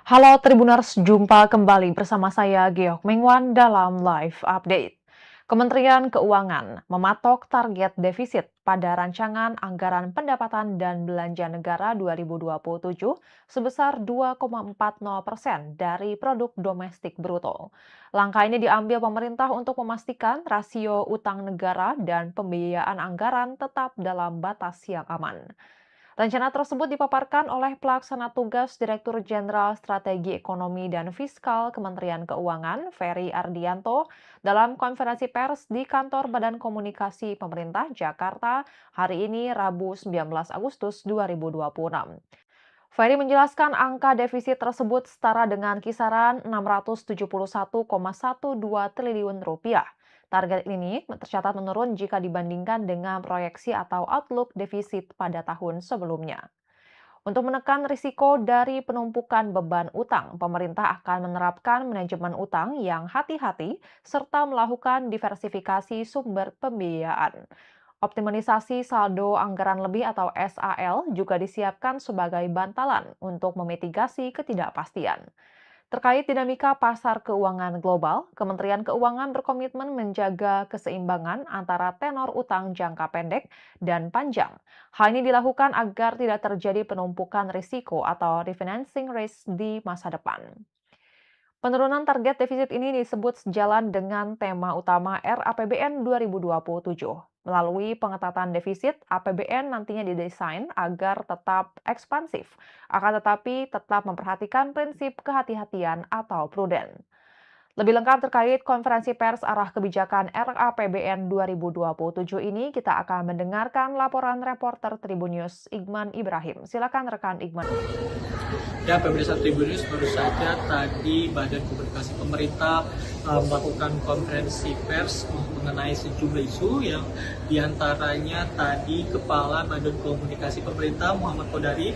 Halo Tribuners, jumpa kembali bersama saya Geok Mengwan dalam Live Update. Kementerian Keuangan mematok target defisit pada rancangan anggaran pendapatan dan belanja negara 2027 sebesar 2,40% dari produk domestik bruto. Langkah ini diambil pemerintah untuk memastikan rasio utang negara dan pembiayaan anggaran tetap dalam batas yang aman. Rencana tersebut dipaparkan oleh Pelaksana Tugas Direktur Jenderal Strategi Ekonomi dan Fiskal Kementerian Keuangan, Ferry Ardianto, dalam konferensi pers di Kantor Badan Komunikasi Pemerintah Jakarta hari ini Rabu 19 Agustus 2026. Ferry menjelaskan angka defisit tersebut setara dengan kisaran 671,12 triliun rupiah. Target ini tercatat menurun jika dibandingkan dengan proyeksi atau outlook defisit pada tahun sebelumnya. Untuk menekan risiko dari penumpukan beban utang, pemerintah akan menerapkan manajemen utang yang hati-hati serta melakukan diversifikasi sumber pembiayaan. Optimalisasi saldo anggaran lebih atau SAL juga disiapkan sebagai bantalan untuk memitigasi ketidakpastian. Terkait dinamika pasar keuangan global, Kementerian Keuangan berkomitmen menjaga keseimbangan antara tenor utang jangka pendek dan panjang. Hal ini dilakukan agar tidak terjadi penumpukan risiko atau refinancing risk di masa depan. Penurunan target defisit ini disebut sejalan dengan tema utama RAPBN 2027. Melalui pengetatan defisit, APBN nantinya didesain agar tetap ekspansif, akan tetapi tetap memperhatikan prinsip kehati-hatian atau prudent. Lebih lengkap terkait konferensi pers arah kebijakan RAPBN 2027 ini, kita akan mendengarkan laporan reporter Tribun News Igman Ibrahim. Silakan rekan Igman. Ya, pemirsa Tribunnews, baru saja tadi Badan Komunikasi Pemerintah melakukan konferensi pers mengenai sejumlah isu yang diantaranya tadi Kepala Badan Komunikasi Pemerintah Muhammad Kodari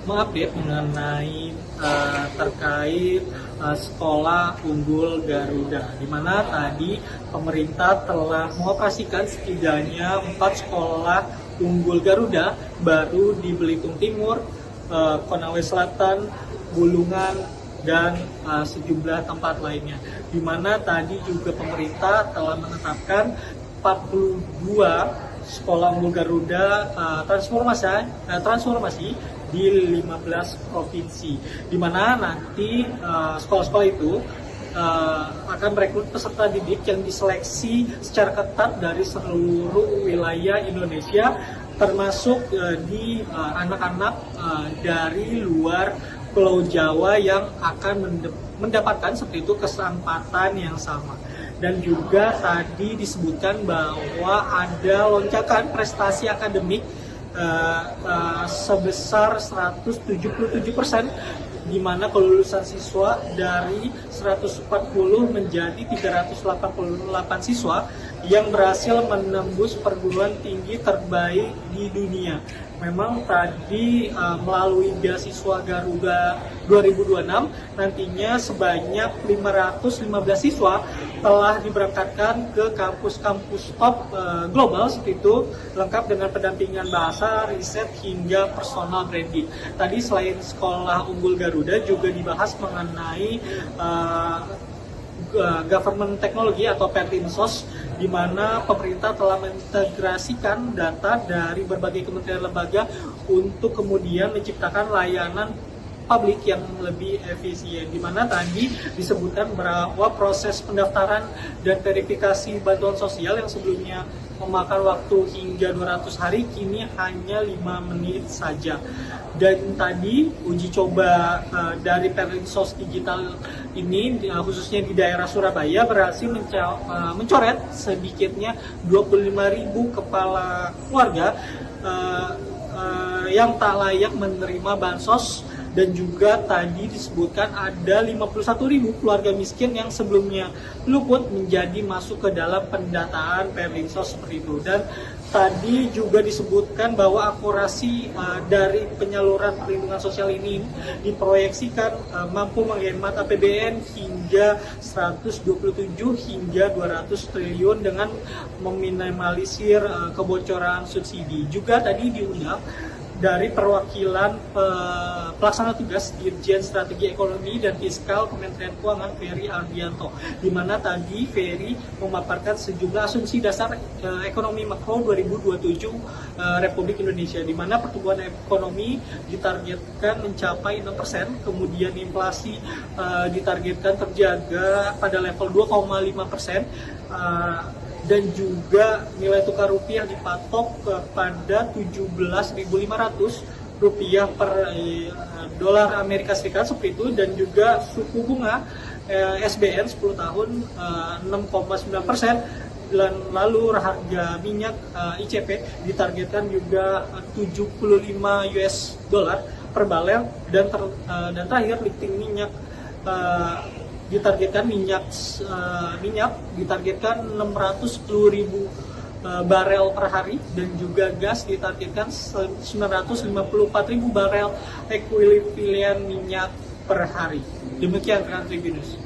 mengupdate mengenai terkait sekolah unggul Garuda, di mana tadi pemerintah telah mengoperasikan setidaknya 4 sekolah unggul Garuda baru di Belitung Timur, Konawe Selatan, Bulungan, dan sejumlah tempat lainnya. Di mana tadi juga pemerintah telah menetapkan 42 sekolah unggul Garuda transformasi di 15 provinsi. Di mana nanti sekolah-sekolah itu akan merekrut peserta didik yang diseleksi secara ketat dari seluruh wilayah Indonesia, termasuk di anak-anak dari luar Pulau Jawa yang akan mendapatkan seperti itu kesempatan yang sama. Dan juga tadi disebutkan bahwa ada lonjakan prestasi akademik sebesar 177%, di mana kelulusan siswa dari 140 menjadi 388 siswa yang berhasil menembus perguruan tinggi terbaik di dunia. Memang tadi melalui beasiswa Garuda 2026 nantinya sebanyak 515 siswa telah diberangkatkan ke kampus-kampus top global seperti itu, lengkap dengan pendampingan bahasa, riset, hingga personal branding. Tadi selain sekolah unggul Garuda juga dibahas mengenai government technology atau Perlinsos, di mana pemerintah telah mengintegrasikan data dari berbagai kementerian lembaga untuk kemudian menciptakan layanan publik yang lebih efisien, di mana tadi disebutkan bahwa proses pendaftaran dan verifikasi bantuan sosial yang sebelumnya memakan waktu hingga 200 hari kini hanya 5 menit saja. Dan tadi uji coba dari Perlinsos digital ini khususnya di daerah Surabaya berhasil mencoret sedikitnya 25.000 kepala keluarga yang tak layak menerima bansos. Dan juga tadi disebutkan ada 51.000 keluarga miskin yang sebelumnya luput menjadi masuk ke dalam pendataan Perlinsos seperti itu. Dan tadi juga disebutkan bahwa akurasi dari penyaluran perlindungan sosial ini diproyeksikan mampu menghemat APBN hingga 127 hingga 200 triliun dengan meminimalisir kebocoran subsidi. Juga tadi diundang dari perwakilan pelaksana tugas Dirjen Strategi Ekonomi dan Fiskal Kementerian Keuangan Ferry Ardianto, di mana tadi Ferry memaparkan sejumlah asumsi dasar ekonomi makro 2027 Republik Indonesia, di mana pertumbuhan ekonomi ditargetkan mencapai 6%, kemudian inflasi ditargetkan terjaga pada level 2,5%, dan juga nilai tukar rupiah dipatok kepada 17.500 rupiah per dolar Amerika Serikat seperti itu, dan juga suku bunga SBN 10 tahun 6,9%, dan lalu harga minyak ICP ditargetkan juga 75 US dollar per barel, dan terakhir lifting minyak ditargetkan minyak ditargetkan 610.000 barel per hari, dan juga gas ditargetkan 954.000 barel ekuivalen minyak per hari. Demikian rekan Tribunnews.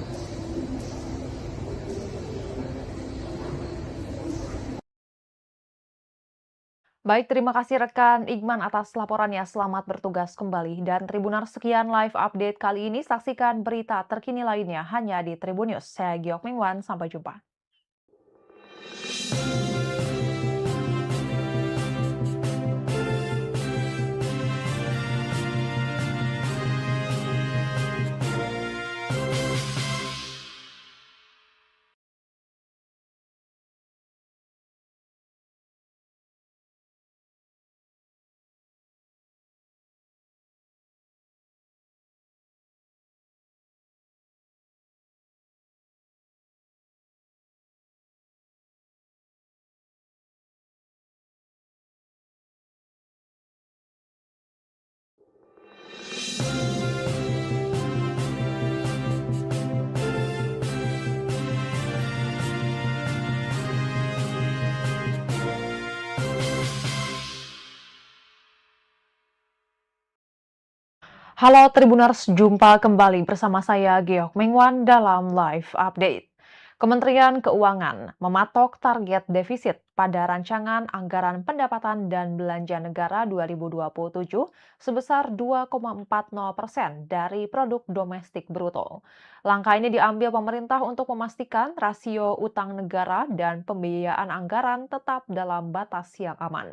Baik, terima kasih rekan Igman atas laporannya. Selamat bertugas kembali. Dan Tribuners, sekian live update kali ini. Saksikan berita terkini lainnya hanya di Tribunnews. Saya Giok Mingwan, sampai jumpa. Halo Tribuners, jumpa kembali bersama saya Giok Mingwan dalam live update. Kementerian Keuangan mematok target defisit pada rancangan anggaran pendapatan dan belanja negara 2027 sebesar 2,40% dari produk domestik bruto. Langkah ini diambil pemerintah untuk memastikan rasio utang negara dan pembiayaan anggaran tetap dalam batas yang aman.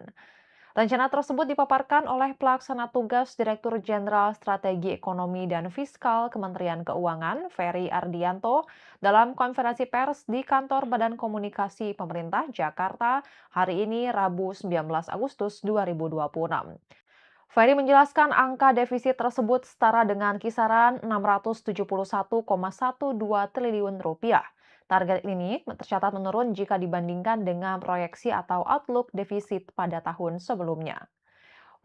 Rencana tersebut dipaparkan oleh Pelaksana Tugas Direktur Jenderal Strategi Ekonomi dan Fiskal Kementerian Keuangan, Ferry Ardianto, dalam konferensi pers di Kantor Badan Komunikasi Pemerintah Jakarta hari ini Rabu 19 Agustus 2026. Ferry menjelaskan angka defisit tersebut setara dengan kisaran 671,12 triliun rupiah. Target ini tercatat menurun jika dibandingkan dengan proyeksi atau outlook defisit pada tahun sebelumnya.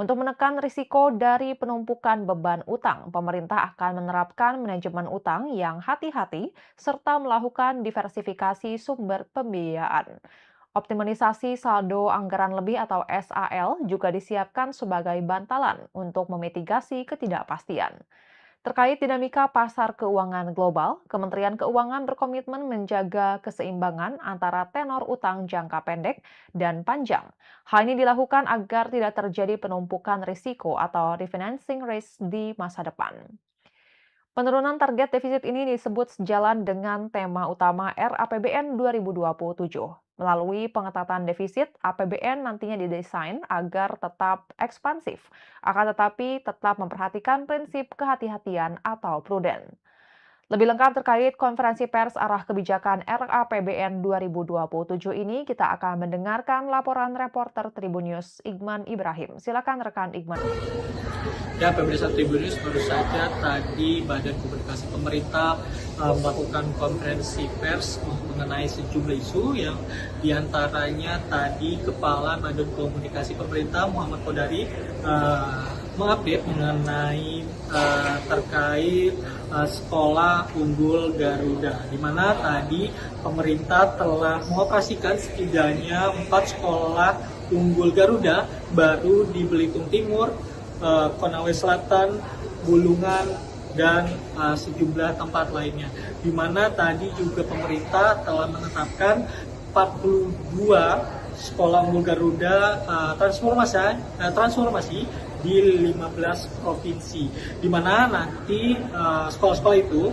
Untuk menekan risiko dari penumpukan beban utang, pemerintah akan menerapkan manajemen utang yang hati-hati serta melakukan diversifikasi sumber pembiayaan. Optimalisasi saldo anggaran lebih atau SAL juga disiapkan sebagai bantalan untuk memitigasi ketidakpastian. Terkait dinamika pasar keuangan global, Kementerian Keuangan berkomitmen menjaga keseimbangan antara tenor utang jangka pendek dan panjang. Hal ini dilakukan agar tidak terjadi penumpukan risiko atau refinancing risk di masa depan. Penurunan target defisit ini disebut sejalan dengan tema utama RAPBN 2027. Melalui pengetatan defisit, APBN nantinya didesain agar tetap ekspansif, akan tetapi tetap memperhatikan prinsip kehati-hatian atau prudent. Lebih lengkap terkait konferensi pers arah kebijakan RAPBN 2027 ini, kita akan mendengarkan laporan reporter Tribunnews Igman Ibrahim. Silakan rekan Igman. Ya, pemirsa Tribunnews, baru saja tadi Badan Komunikasi Pemerintah melakukan konferensi pers mengenai sejumlah isu yang diantaranya tadi Kepala Badan Komunikasi Pemerintah Muhammad Kodari mengupdate mengenai terkait sekolah unggul Garuda, di mana tadi pemerintah telah mengoperasikan setidaknya 4 sekolah unggul Garuda baru di Belitung Timur, Konawe Selatan, Bulungan, dan sejumlah tempat lainnya. Di mana tadi juga pemerintah telah menetapkan 42 sekolah unggul Garuda transformasi di 15 provinsi, di mana nanti sekolah-sekolah itu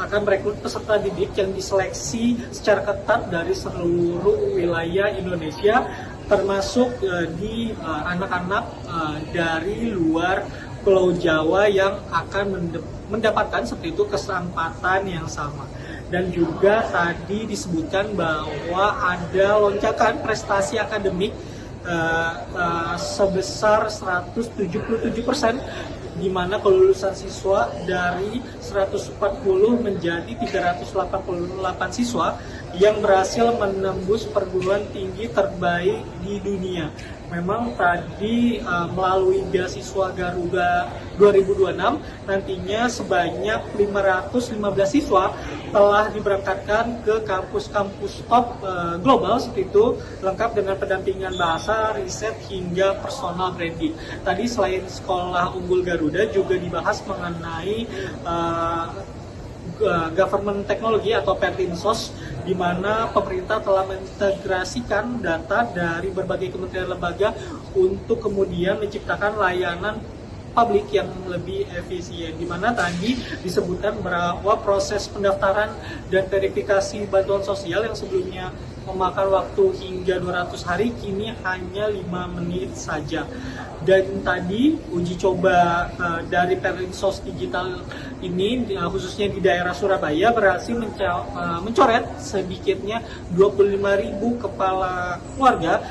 akan merekrut peserta didik yang diseleksi secara ketat dari seluruh wilayah Indonesia, termasuk di anak-anak dari luar Pulau Jawa yang akan mendapatkan seperti itu kesempatan yang sama. Dan juga tadi disebutkan bahwa ada lonjakan prestasi akademik sebesar 177%, di mana kelulusan siswa dari 140 menjadi 388 siswa yang berhasil menembus perguruan tinggi terbaik di dunia. Memang tadi melalui beasiswa Garuda 2026 nantinya sebanyak 515 siswa telah diberangkatkan ke kampus-kampus top global seperti itu, lengkap dengan pendampingan bahasa, riset hingga personal branding. Tadi selain sekolah unggul Garuda juga dibahas mengenai government technology atau Pertinsos, di mana pemerintah telah mengintegrasikan data dari berbagai kementerian lembaga untuk kemudian menciptakan layanan publik yang lebih efisien, di mana tadi disebutkan bahwa proses pendaftaran dan verifikasi bantuan sosial yang sebelumnya memakan waktu hingga 200 hari kini hanya 5 menit saja. Dan tadi uji coba dari Perlinsos digital ini khususnya di daerah Surabaya berhasil mencoret sedikitnya 25.000 kepala keluarga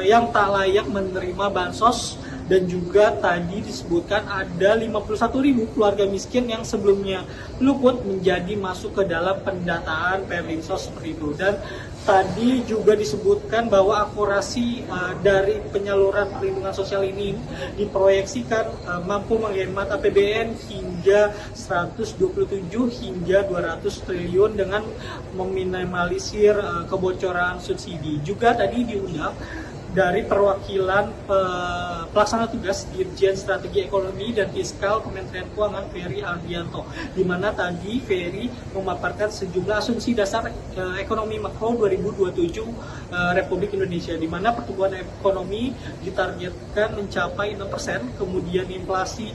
yang tak layak menerima bansos, dan juga tadi disebutkan ada 51.000 keluarga miskin yang sebelumnya luput menjadi masuk ke dalam pendataan Perlinsos seperti itu. Dan tadi juga disebutkan bahwa akurasi dari penyaluran perlindungan sosial ini diproyeksikan mampu menghemat APBN hingga 127 hingga 200 triliun dengan meminimalisir kebocoran subsidi. Juga tadi diundang dari perwakilan pelaksana tugas Dirjen Strategi Ekonomi dan Fiskal Kementerian Keuangan Ferry Ardianto, di mana tadi Ferry memaparkan sejumlah asumsi dasar ekonomi makro 2027 Republik Indonesia, di mana pertumbuhan ekonomi ditargetkan mencapai 6%, kemudian inflasi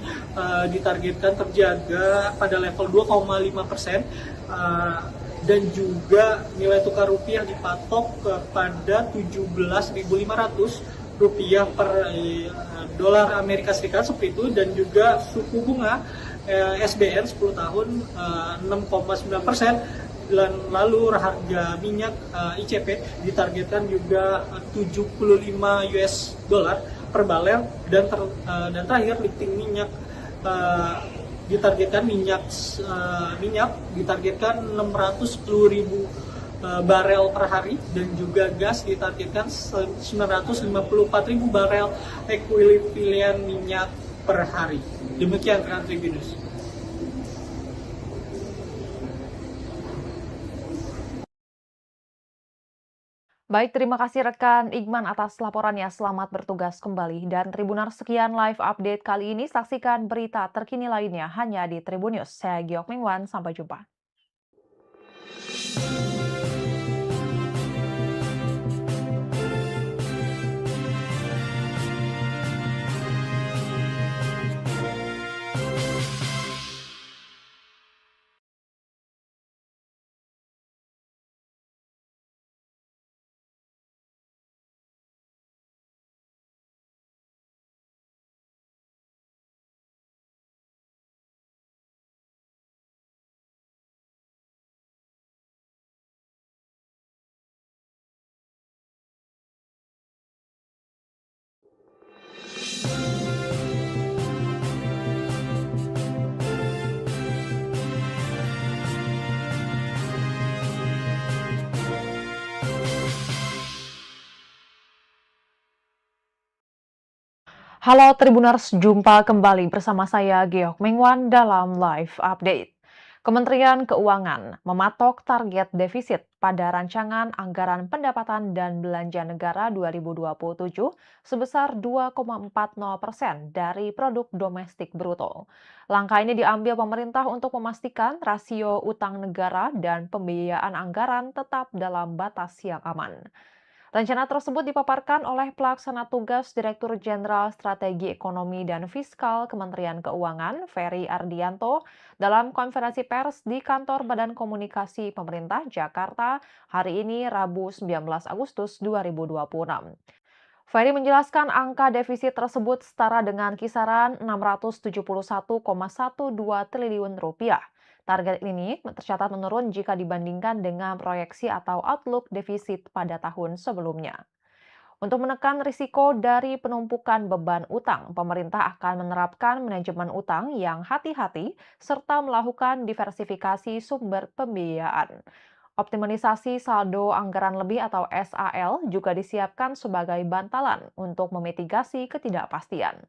ditargetkan terjaga pada level 2,5%, dan juga nilai tukar rupiah dipatok kepada 17.500 rupiah per dolar Amerika Serikat seperti itu, dan juga suku bunga SBN 10 tahun 6,9%, dan lalu harga minyak ICP ditargetkan juga 75 US dollar per barel, dan terakhir lifting minyak ditargetkan minyak ditargetkan 610.000 barel per hari, dan juga gas ditargetkan 954.000 barel ekuivalen minyak per hari. Demikian rekan Tribunnews. Baik, terima kasih rekan Igman atas laporannya. Selamat bertugas kembali. Dan Tribuners, sekian live update kali ini. Saksikan berita terkini lainnya hanya di Tribunnews. Saya Giok Mingwan, sampai jumpa. Halo Tribuners, jumpa kembali bersama saya Geok Mingwan dalam live update. Kementerian Keuangan mematok target defisit pada rancangan anggaran pendapatan dan belanja negara 2027 sebesar 2,40% dari produk domestik bruto. Langkah ini diambil pemerintah untuk memastikan rasio utang negara dan pembiayaan anggaran tetap dalam batas yang aman. Rencana tersebut dipaparkan oleh pelaksana tugas Direktur Jenderal Strategi Ekonomi dan Fiskal Kementerian Keuangan, Ferry Ardianto, dalam konferensi pers di kantor Badan Komunikasi Pemerintah Jakarta hari ini Rabu 19 Agustus 2026. Ferry menjelaskan angka defisit tersebut setara dengan kisaran 671,12 triliun rupiah. Target ini tercatat menurun jika dibandingkan dengan proyeksi atau outlook defisit pada tahun sebelumnya. Untuk menekan risiko dari penumpukan beban utang, pemerintah akan menerapkan manajemen utang yang hati-hati serta melakukan diversifikasi sumber pembiayaan. Optimalisasi saldo anggaran lebih atau SAL juga disiapkan sebagai bantalan untuk memitigasi ketidakpastian.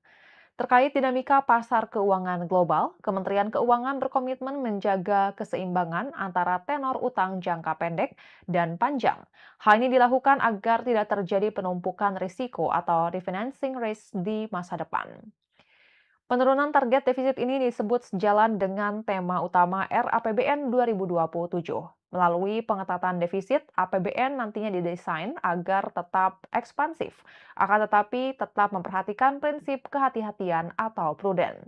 Terkait dinamika pasar keuangan global, Kementerian Keuangan berkomitmen menjaga keseimbangan antara tenor utang jangka pendek dan panjang. Hal ini dilakukan agar tidak terjadi penumpukan risiko atau refinancing risk di masa depan. Penurunan target defisit ini disebut sejalan dengan tema utama RAPBN 2027. Melalui pengetatan defisit, APBN nantinya didesain agar tetap ekspansif, akan tetapi tetap memperhatikan prinsip kehati-hatian atau prudent.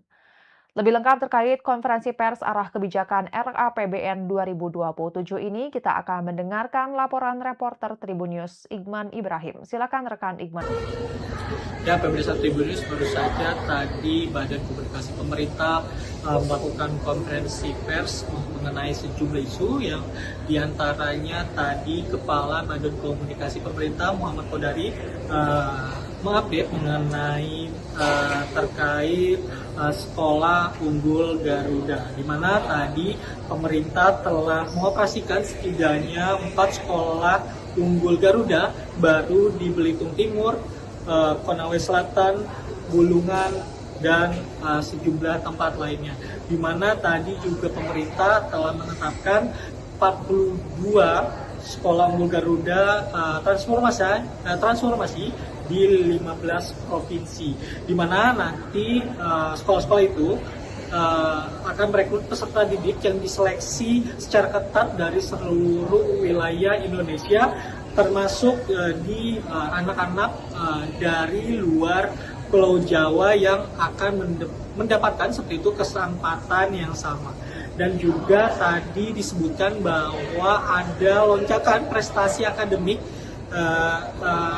Lebih lengkap terkait konferensi pers arah kebijakan RAPBN 2027 ini, kita akan mendengarkan laporan reporter Tribunnews Igman Ibrahim. Silakan rekan Igman. Ya, pemirsa Tribunnews, baru saja tadi Badan Komunikasi Pemerintah melakukan konferensi pers mengenai sejumlah isu yang diantaranya tadi Kepala Badan Komunikasi Pemerintah Muhammad Kodari mengupdate mengenai terkait sekolah unggul Garuda, di mana tadi pemerintah telah mengoperasikan setidaknya 4 sekolah unggul Garuda baru di Belitung Timur, Konawe Selatan, Bulungan, dan sejumlah tempat lainnya. Di mana tadi juga pemerintah telah menetapkan 42 sekolah unggul Garuda transformasi di 15 provinsi. Di mana nanti sekolah-sekolah itu akan merekrut peserta didik yang diseleksi secara ketat dari seluruh wilayah Indonesia, termasuk di anak-anak dari luar Pulau Jawa yang akan mendapatkan seperti itu kesempatan yang sama. Dan juga tadi disebutkan bahwa ada lonjakan prestasi akademik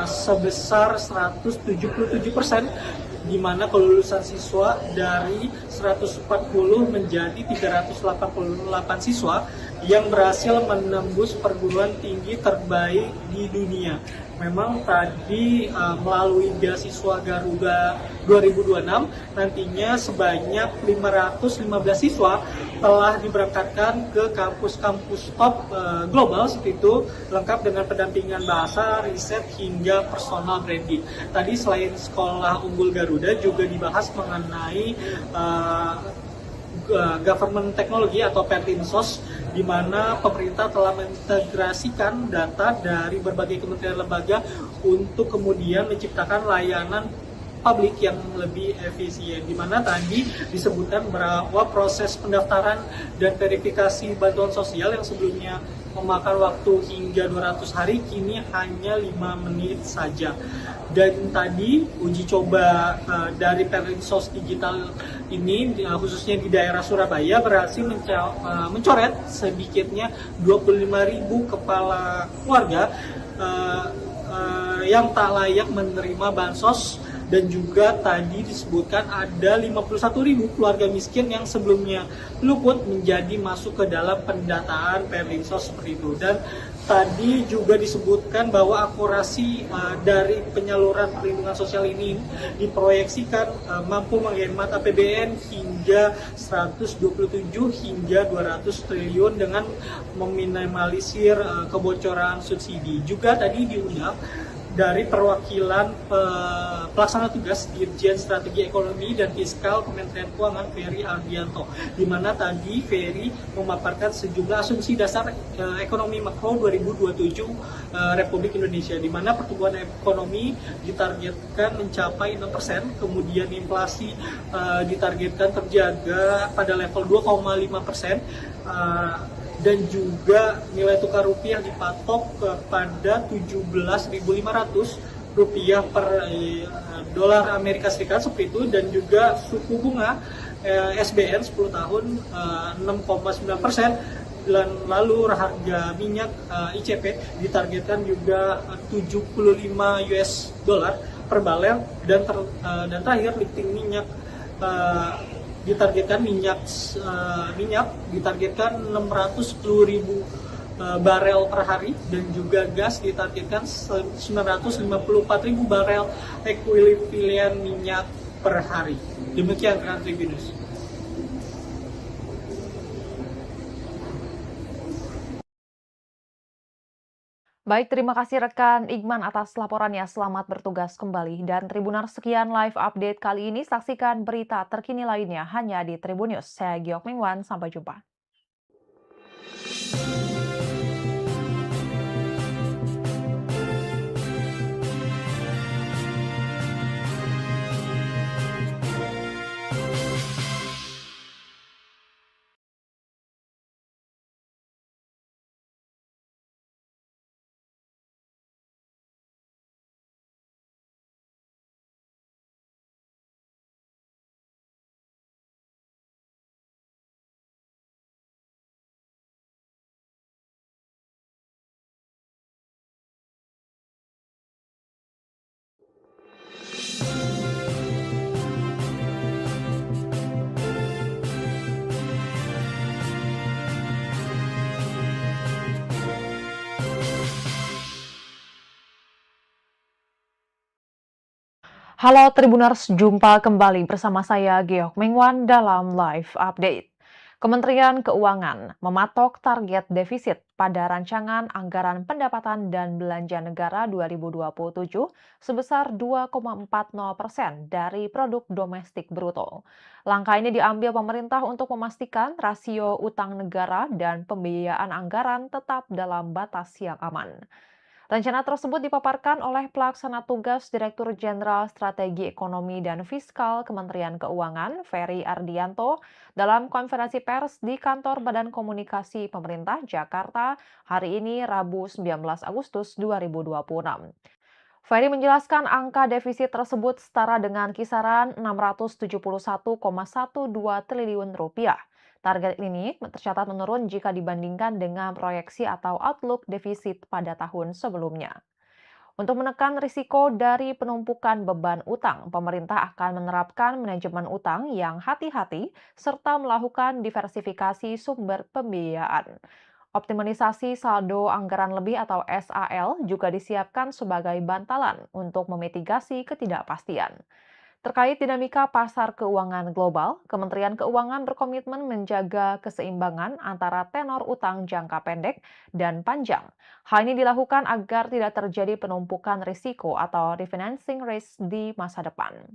sebesar 177%, di mana kelulusan siswa dari 140 menjadi 388 siswa yang berhasil menembus perguruan tinggi terbaik di dunia. Memang tadi melalui beasiswa Garuda 2026 nantinya sebanyak 515 siswa telah diberangkatkan ke kampus-kampus top global seperti itu, lengkap dengan pendampingan bahasa, riset, hingga personal branding. Tadi selain sekolah unggul Garuda juga dibahas mengenai government technology atau Pertinsos, di mana pemerintah telah mengintegrasikan data dari berbagai kementerian lembaga untuk kemudian menciptakan layanan publik yang lebih efisien, di mana tadi disebutkan bahwa proses pendaftaran dan verifikasi bantuan sosial yang sebelumnya memakan waktu hingga 200 hari kini hanya 5 menit saja. Dan tadi uji coba dari Perlinsos digital ini khususnya di daerah Surabaya berhasil mencoret sedikitnya 25.000 kepala keluarga yang tak layak menerima bansos. Dan juga tadi disebutkan ada 51.000 keluarga miskin yang sebelumnya luput menjadi masuk ke dalam pendataan Perlinsos seperti itu. Dan tadi juga disebutkan bahwa akurasi dari penyaluran perlindungan sosial ini diproyeksikan mampu menghemat APBN hingga 127 hingga 200 triliun dengan meminimalisir kebocoran subsidi. Juga tadi diundang dari perwakilan pelaksana tugas Dirjen Strategi Ekonomi dan Fiskal Kementerian Keuangan, Ferry Ardianto, di mana tadi Ferry memaparkan sejumlah asumsi dasar ekonomi makro 2027 Republik Indonesia, di mana pertumbuhan ekonomi ditargetkan mencapai 6%, kemudian inflasi ditargetkan terjaga pada level 2,5%, dan juga nilai tukar rupiah dipatok kepada 17.500 rupiah per dolar Amerika Serikat seperti itu, dan juga suku bunga SBN 10 tahun 6,9%, dan lalu harga minyak ICP ditargetkan juga 75 US dollar per barel, dan terakhir lifting minyak ditargetkan ditargetkan 610.000 barel per hari, dan juga gas ditargetkan 954.000 barel ekuivalen minyak per hari. Demikian rekan Tribunnews. Baik, terima kasih rekan Igman atas laporannya. Selamat bertugas kembali. Dan Tribuners, sekian live update kali ini. Saksikan berita terkini lainnya hanya di Tribunnews. Saya Giok Mingwan, sampai jumpa. Halo Tribuners, jumpa kembali bersama saya Giok Mingwan dalam live update. Kementerian Keuangan mematok target defisit pada rancangan anggaran pendapatan dan belanja negara 2027 sebesar 2,40% dari produk domestik bruto. Langkah ini diambil pemerintah untuk memastikan rasio utang negara dan pembiayaan anggaran tetap dalam batas yang aman. Rencana tersebut dipaparkan oleh Pelaksana Tugas Direktur Jenderal Strategi Ekonomi dan Fiskal Kementerian Keuangan, Ferry Ardianto, dalam konferensi pers di Kantor Badan Komunikasi Pemerintah Jakarta hari ini Rabu 19 Agustus 2026. Ferry menjelaskan angka defisit tersebut setara dengan kisaran 671,12 triliun rupiah. Target ini tercatat menurun jika dibandingkan dengan proyeksi atau outlook defisit pada tahun sebelumnya. Untuk menekan risiko dari penumpukan beban utang, pemerintah akan menerapkan manajemen utang yang hati-hati serta melakukan diversifikasi sumber pembiayaan. Optimalisasi saldo anggaran lebih atau SAL juga disiapkan sebagai bantalan untuk memitigasi ketidakpastian. Terkait dinamika pasar keuangan global, Kementerian Keuangan berkomitmen menjaga keseimbangan antara tenor utang jangka pendek dan panjang. Hal ini dilakukan agar tidak terjadi penumpukan risiko atau refinancing risk di masa depan.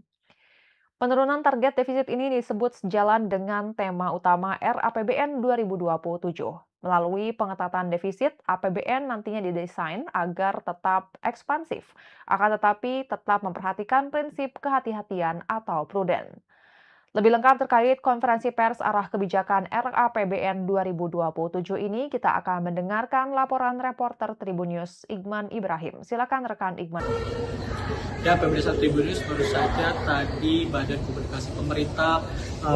Penurunan target defisit ini disebut sejalan dengan tema utama RAPBN 2027. Melalui pengetatan defisit, APBN nantinya didesain agar tetap ekspansif, akan tetapi tetap memperhatikan prinsip kehati-hatian atau prudent. Lebih lengkap terkait konferensi pers arah kebijakan RAPBN 2027 ini, kita akan mendengarkan laporan reporter Tribunnews Igman Ibrahim. Silakan rekan Igman. Ya, pemirsa Tribunnews, baru saja tadi Badan Komunikasi Pemerintah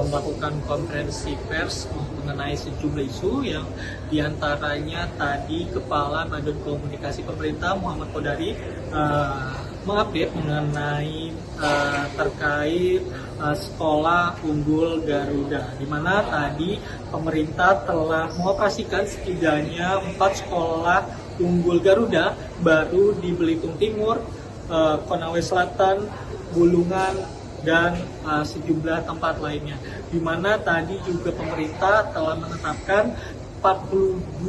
melakukan konferensi pers mengenai sejumlah isu yang diantaranya tadi Kepala Badan Komunikasi Pemerintah Muhammad Kodari mengupdate mengenai terkait sekolah unggul Garuda, di mana tadi pemerintah telah mengoperasikan setidaknya 4 sekolah unggul Garuda baru di Belitung Timur, Konawe Selatan, Bulungan, dan sejumlah tempat lainnya. Di mana tadi juga pemerintah telah menetapkan 42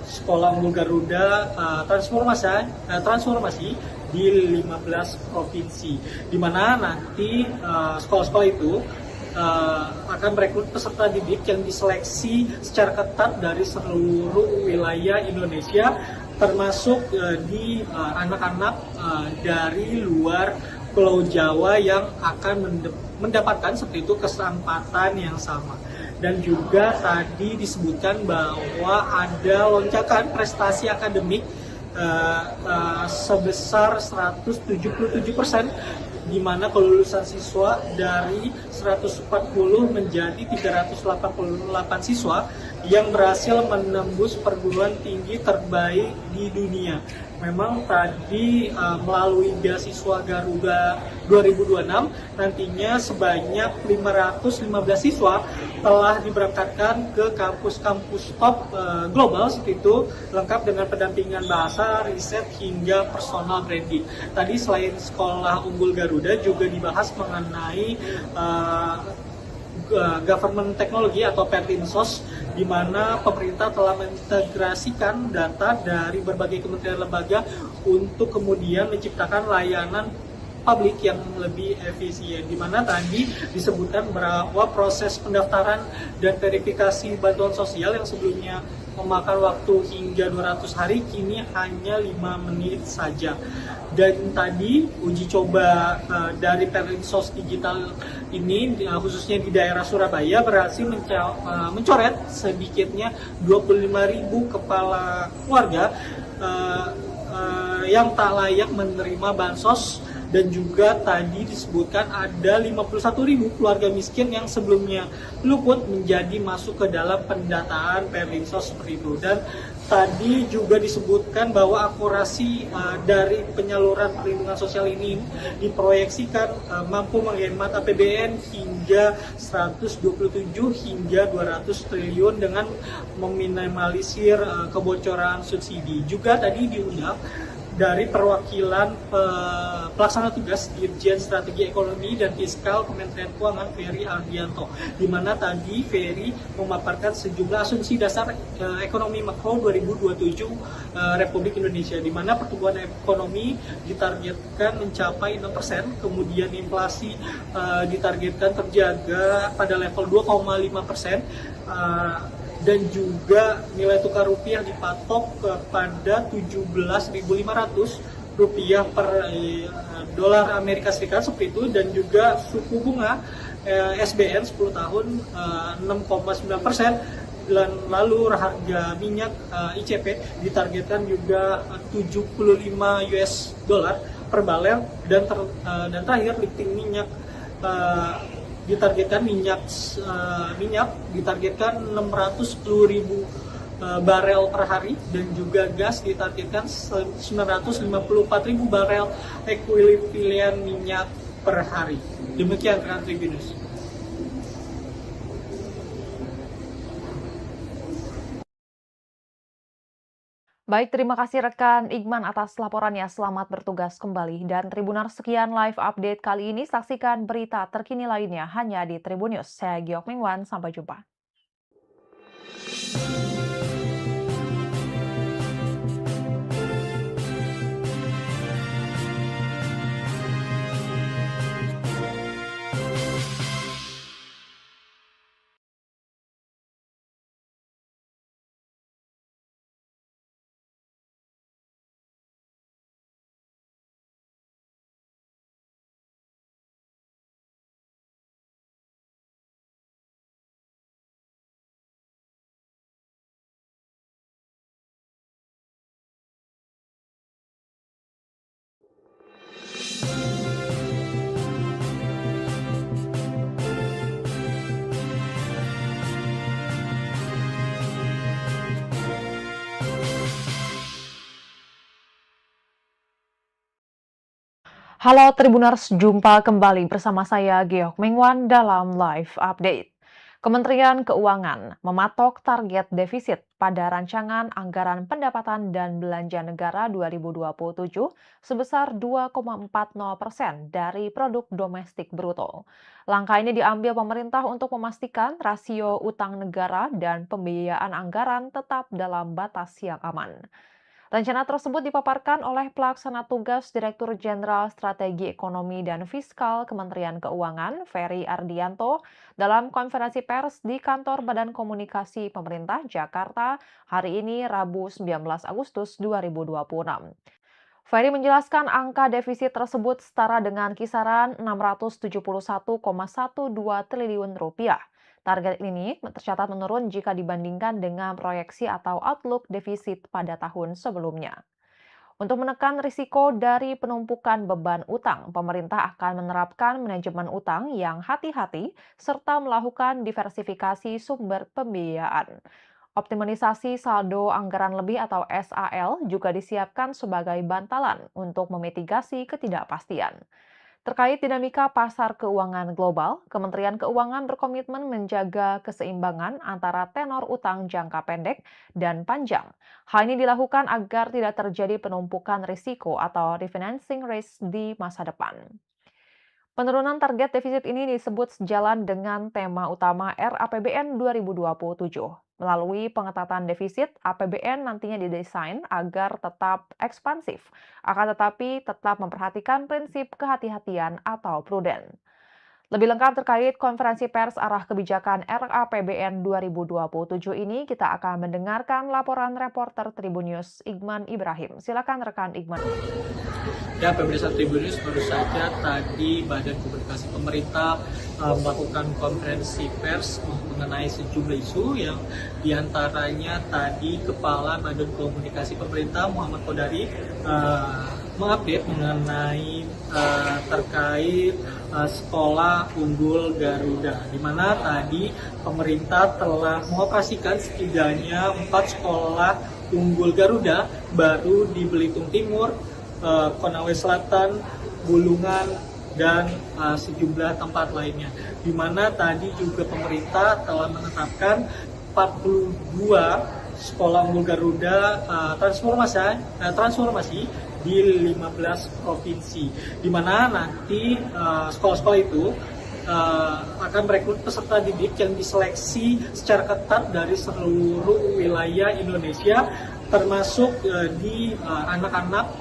sekolah unggul Garuda transformasi di 15 provinsi, di mana nanti sekolah-sekolah itu akan merekrut peserta didik yang diseleksi secara ketat dari seluruh wilayah Indonesia, termasuk di anak-anak dari luar Pulau Jawa yang akan mendapatkan seperti itu kesempatan yang sama. Dan juga tadi disebutkan bahwa ada lonjakan prestasi akademik sebesar 177%, di mana kelulusan siswa dari 140 menjadi 388 siswa yang berhasil menembus perguruan tinggi terbaik di dunia. Memang tadi melalui beasiswa Garuda 2026 nantinya sebanyak 515 siswa telah diberangkatkan ke kampus-kampus top global seperti itu, lengkap dengan pendampingan bahasa, riset hingga personal branding. Tadi selain sekolah unggul Garuda juga dibahas mengenai government technology atau Pertinsos, di mana pemerintah telah mengintegrasikan data dari berbagai kementerian lembaga untuk kemudian menciptakan layanan publik yang lebih efisien, di mana tadi disebutkan bahwa proses pendaftaran dan verifikasi bantuan sosial yang sebelumnya memakan waktu hingga 200 hari kini hanya 5 menit saja. Dan tadi uji coba dari Perlinsos digital ini khususnya di daerah Surabaya berhasil mencoret sedikitnya 25.000 kepala keluarga yang tak layak menerima bansos, dan juga tadi disebutkan ada 51.000 keluarga miskin yang sebelumnya luput menjadi masuk ke dalam pendataan Perlinsos seperti itu. Dan tadi juga disebutkan bahwa akurasi dari penyaluran perlindungan sosial ini diproyeksikan mampu menghemat APBN hingga 127 hingga 200 triliun dengan meminimalisir kebocoran subsidi. Juga tadi diundang dari perwakilan pelaksana tugas Dirjen Strategi Ekonomi dan Fiskal Kementerian Keuangan Ferry Ardianto, di mana tadi Ferry memaparkan sejumlah asumsi dasar ekonomi makro 2027 Republik Indonesia, di mana pertumbuhan ekonomi ditargetkan mencapai 6%, kemudian inflasi ditargetkan terjaga pada level 2,5%, dan juga nilai tukar rupiah dipatok kepada 17.500 rupiah per dolar Amerika Serikat seperti itu, dan juga suku bunga SBN 10 tahun 6,9%, dan lalu harga minyak ICP ditargetkan juga 75 US dollar per barel, dan terakhir lifting minyak ditargetkan minyak ditargetkan 610.000 barel per hari, dan juga gas ditargetkan 954.000 barel ekuivalen minyak per hari. Demikian rekan Tribunnews. Baik, terima kasih rekan Igman atas laporannya. Selamat bertugas kembali. Dan Tribuners, sekian live update kali ini. Saksikan berita terkini lainnya hanya di Tribunnews. Saya Giok Mingwan, sampai jumpa. Halo Tribuners, jumpa kembali bersama saya Geok Mingwan dalam live update. Kementerian Keuangan mematok target defisit pada rancangan anggaran pendapatan dan belanja negara 2027 sebesar 2,40% dari produk domestik bruto. Langkah ini diambil pemerintah untuk memastikan rasio utang negara dan pembiayaan anggaran tetap dalam batas yang aman. Rencana tersebut dipaparkan oleh Pelaksana Tugas Direktur Jenderal Strategi Ekonomi dan Fiskal Kementerian Keuangan, Ferry Ardianto, dalam konferensi pers di Kantor Badan Komunikasi Pemerintah Jakarta hari ini Rabu 19 Agustus 2026. Ferry menjelaskan angka defisit tersebut setara dengan kisaran 671,12 triliun rupiah. Target ini tercatat menurun jika dibandingkan dengan proyeksi atau outlook defisit pada tahun sebelumnya. Untuk menekan risiko dari penumpukan beban utang, pemerintah akan menerapkan manajemen utang yang hati-hati serta melakukan diversifikasi sumber pembiayaan. Optimalisasi saldo anggaran lebih atau SAL juga disiapkan sebagai bantalan untuk memitigasi ketidakpastian. Terkait dinamika pasar keuangan global, Kementerian Keuangan berkomitmen menjaga keseimbangan antara tenor utang jangka pendek dan panjang. Hal ini dilakukan agar tidak terjadi penumpukan risiko atau refinancing risk di masa depan. Penurunan target defisit ini disebut sejalan dengan tema utama RAPBN 2027. Melalui pengetatan defisit, APBN nantinya didesain agar tetap ekspansif, akan tetapi tetap memperhatikan prinsip kehati-hatian atau prudent. Lebih lengkap terkait konferensi pers arah kebijakan RAPBN 2027 ini, kita akan mendengarkan laporan reporter Tribun News Igman Ibrahim. Silakan rekan Igman. Ya, pemirsa Tribun News, baru saja tadi Badan Komunikasi Pemerintah melakukan konferensi pers mengenai sejumlah isu yang diantaranya tadi Kepala Badan Komunikasi Pemerintah Muhammad Kodari mengupdate mengenai terkait sekolah unggul Garuda, di mana tadi pemerintah telah mengoperasikan setidaknya 4 sekolah unggul Garuda baru di Belitung Timur, Konawe Selatan, Bulungan, dan sejumlah tempat lainnya. Di mana tadi juga pemerintah telah menetapkan 42 sekolah unggul Garuda transformasi di 15 provinsi. Di mana nanti sekolah-sekolah itu akan merekrut peserta didik yang diseleksi secara ketat dari seluruh wilayah Indonesia, termasuk di anak-anak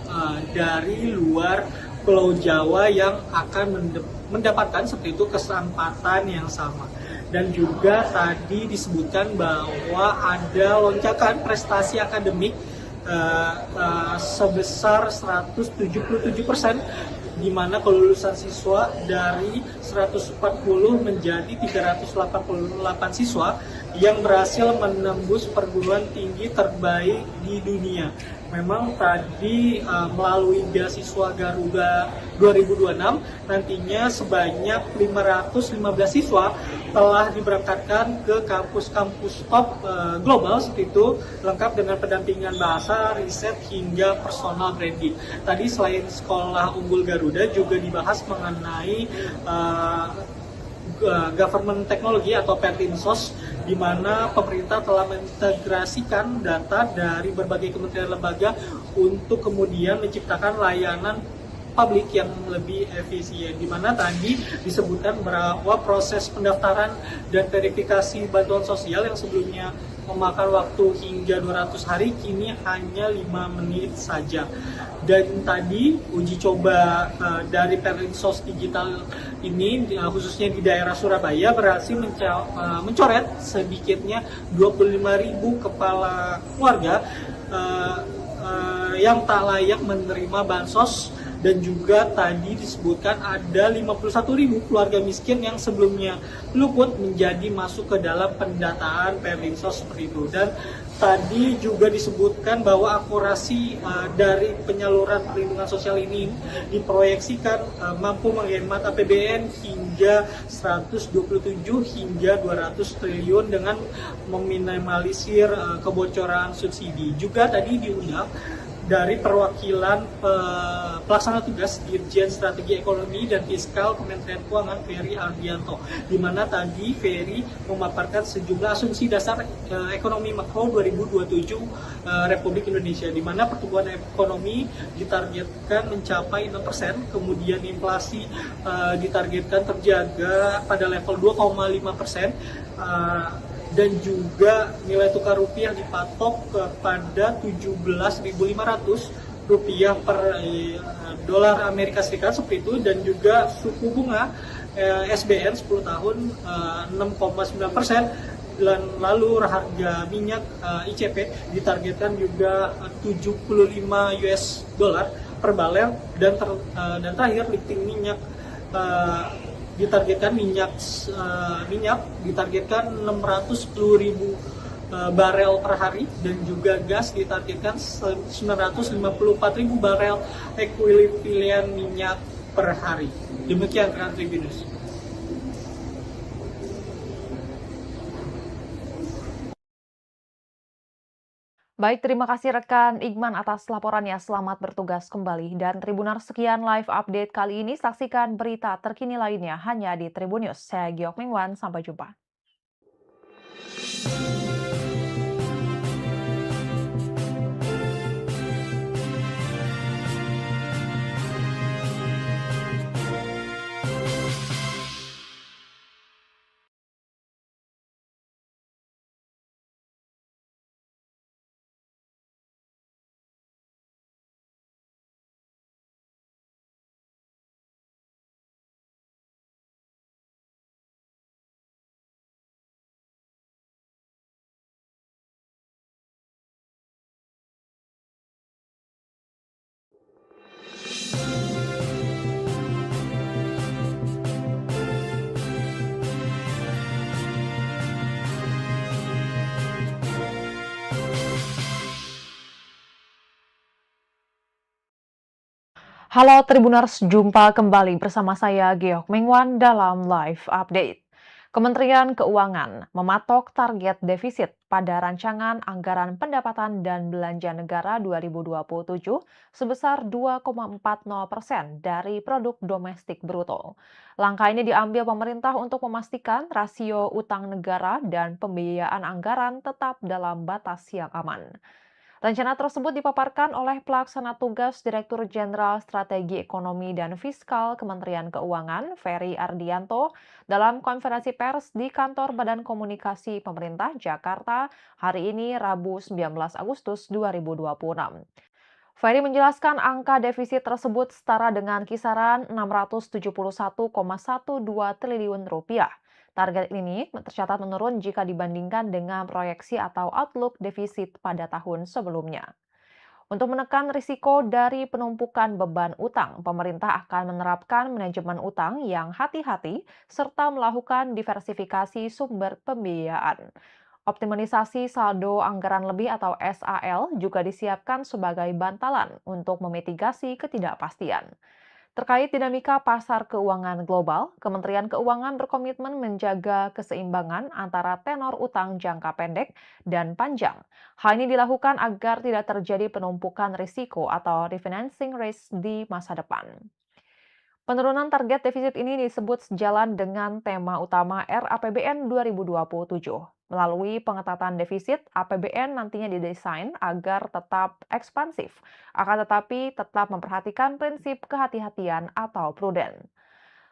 dari luar Pulau Jawa yang akan mendapatkan seperti itu kesempatan yang sama. Dan juga tadi disebutkan bahwa ada lonjakan prestasi akademik sebesar 177%, di mana kelulusan siswa dari 140 menjadi 388 siswa yang berhasil menembus perguruan tinggi terbaik di dunia. Memang tadi melalui beasiswa Garuda 2026 nantinya sebanyak 515 siswa telah diberangkatkan ke kampus-kampus top global seperti itu, lengkap dengan pendampingan bahasa, riset, hingga personal branding. Tadi selain sekolah unggul Garuda juga dibahas mengenai government technology atau Pertinsos, di mana pemerintah telah mengintegrasikan data dari berbagai kementerian lembaga untuk kemudian menciptakan layanan publik yang lebih efisien, di mana tadi disebutkan bahwa proses pendaftaran dan verifikasi bantuan sosial yang sebelumnya memakan waktu hingga 200 hari kini hanya 5 menit saja. Dan tadi uji coba dari Perlinsos digital ini khususnya di daerah Surabaya berhasil mencoret sedikitnya 25.000 kepala keluarga yang tak layak menerima bansos. Dan juga tadi disebutkan ada 51.000 keluarga miskin yang sebelumnya luput menjadi masuk ke dalam pendataan Perlinsos seperti itu. Dan tadi juga disebutkan bahwa akurasi dari penyaluran perlindungan sosial ini diproyeksikan mampu menghemat APBN hingga 127 hingga 200 triliun dengan meminimalisir kebocoran subsidi. Juga tadi diundang dari perwakilan pelaksana tugas Dirjen Strategi Ekonomi dan Fiskal Kementerian Keuangan Ferry Ardianto, di mana tadi Ferry memaparkan sejumlah asumsi dasar ekonomi makro 2027 Republik Indonesia, di mana pertumbuhan ekonomi ditargetkan mencapai 6%, kemudian inflasi ditargetkan terjaga pada level 2,5%, dan juga nilai tukar rupiah dipatok kepada 17.500 rupiah per dolar Amerika Serikat seperti itu. Dan juga suku bunga SBN 10 tahun 6,9%, dan lalu harga minyak ICP ditargetkan juga 75 US dollar per barel, dan terakhir lifting minyak ditargetkan minyak ditargetkan 610.000 barel per hari, dan juga gas ditargetkan 954.000 barel ekuivalen minyak per hari. Demikian rekan Tribunnews. Baik, terima kasih rekan Igman atas laporannya. Selamat bertugas kembali. Dan Tribuners, sekian live update kali ini. Saksikan berita terkini lainnya hanya di Tribunnews. Saya Giok Mingwan, sampai jumpa. Halo Tribuners, jumpa kembali bersama saya Geok Mingwan dalam live update. Kementerian Keuangan mematok target defisit pada rancangan anggaran pendapatan dan belanja negara 2027 sebesar 2,40% dari produk domestik bruto. Langkah ini diambil pemerintah untuk memastikan rasio utang negara dan pembiayaan anggaran tetap dalam batas yang aman. Rencana tersebut dipaparkan oleh Pelaksana Tugas Direktur Jenderal Strategi Ekonomi dan Fiskal Kementerian Keuangan, Ferry Ardianto, dalam konferensi pers di Kantor Badan Komunikasi Pemerintah Jakarta hari ini Rabu 19 Agustus 2026. Ferry menjelaskan angka defisit tersebut setara dengan kisaran 671,12 triliun rupiah. Target ini tercatat menurun jika dibandingkan dengan proyeksi atau outlook defisit pada tahun sebelumnya. Untuk menekan risiko dari penumpukan beban utang, pemerintah akan menerapkan manajemen utang yang hati-hati serta melakukan diversifikasi sumber pembiayaan. Optimalisasi saldo anggaran lebih atau SAL juga disiapkan sebagai bantalan untuk memitigasi ketidakpastian. Terkait dinamika pasar keuangan global, Kementerian Keuangan berkomitmen menjaga keseimbangan antara tenor utang jangka pendek dan panjang. Hal ini dilakukan agar tidak terjadi penumpukan risiko atau refinancing risk di masa depan. Penurunan target defisit ini disebut sejalan dengan tema utama RAPBN 2027. Melalui pengetatan defisit, APBN nantinya didesain agar tetap ekspansif, akan tetapi tetap memperhatikan prinsip kehati-hatian atau prudent.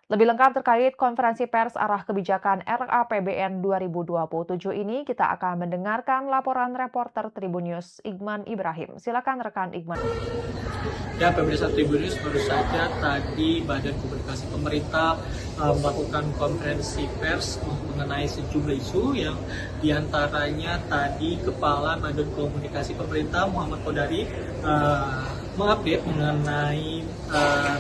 Lebih lengkap terkait konferensi pers arah kebijakan RAPBN 2027 ini, kita akan mendengarkan laporan reporter Tribunnews Igman Ibrahim. Silakan rekan Igman. Ya, pemirsa Tribunnews, baru saja tadi Badan Komunikasi Pemerintah melakukan konferensi pers mengenai sejumlah isu yang diantaranya tadi Kepala Badan Komunikasi Pemerintah Muhammad Kodari mengupdate mengenai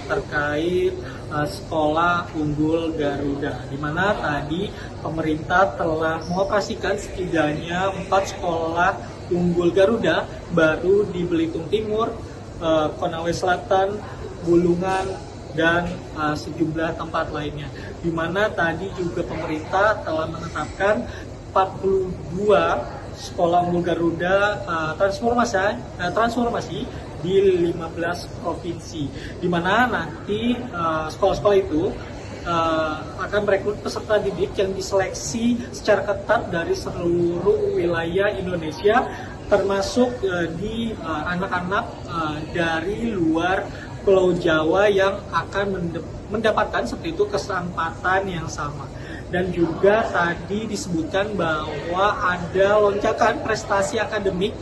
terkait sekolah unggul Garuda, di mana tadi pemerintah telah mengoperasikan setidaknya 4 sekolah unggul Garuda baru di Belitung Timur, Konawe Selatan, Bulungan, dan sejumlah tempat lainnya. Di mana tadi juga pemerintah telah menetapkan 42 sekolah unggul Garuda transformasi di 15 provinsi, di mana nanti sekolah-sekolah itu akan merekrut peserta didik yang diseleksi secara ketat dari seluruh wilayah Indonesia, termasuk di anak-anak dari luar Pulau Jawa yang akan mendapatkan seperti itu kesempatan yang sama. Dan juga tadi disebutkan bahwa ada lonjakan prestasi akademik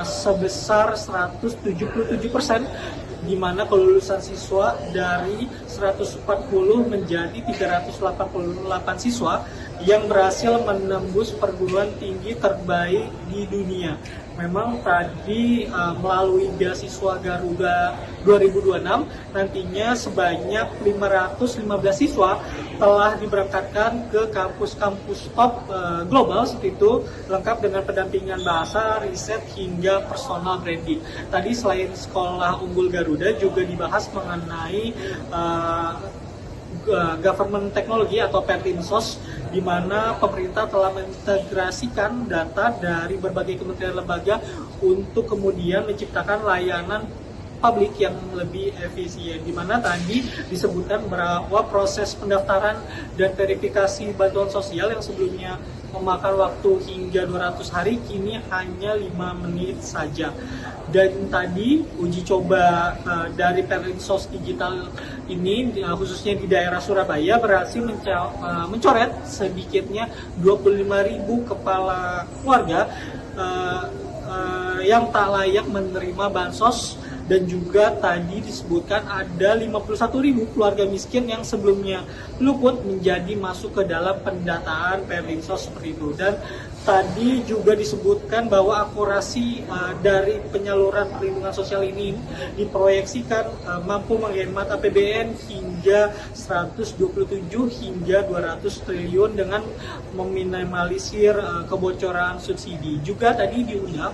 sebesar 177%, di mana kelulusan siswa dari 140 menjadi 388 siswa yang berhasil menembus perguruan tinggi terbaik di dunia. Memang tadi melalui beasiswa Garuda 2026 nantinya sebanyak 515 siswa telah diberangkatkan ke kampus-kampus top global seperti itu, lengkap dengan pendampingan bahasa, riset hingga personal branding. Tadi selain sekolah unggul Garuda juga dibahas mengenai government technology atau Pertinsos, di mana pemerintah telah mengintegrasikan data dari berbagai kementerian lembaga untuk kemudian menciptakan layanan publik yang lebih efisien, di mana tadi disebutkan bahwa proses pendaftaran dan verifikasi bantuan sosial yang sebelumnya memakan waktu hingga 200 hari kini hanya 5 menit saja. Dan tadi uji coba dari Perlinsos Digital ini khususnya di daerah Surabaya berhasil mencoret sedikitnya 25.000 kepala keluarga yang tak layak menerima bansos, dan juga tadi disebutkan ada 51.000 keluarga miskin yang sebelumnya luput menjadi masuk ke dalam pendataan Perlinsos seperti itu. Dan tadi juga disebutkan bahwa akurasi dari penyaluran perlindungan sosial ini diproyeksikan mampu menghemat APBN hingga 127 hingga 200 triliun dengan meminimalisir kebocoran subsidi. Juga tadi diundang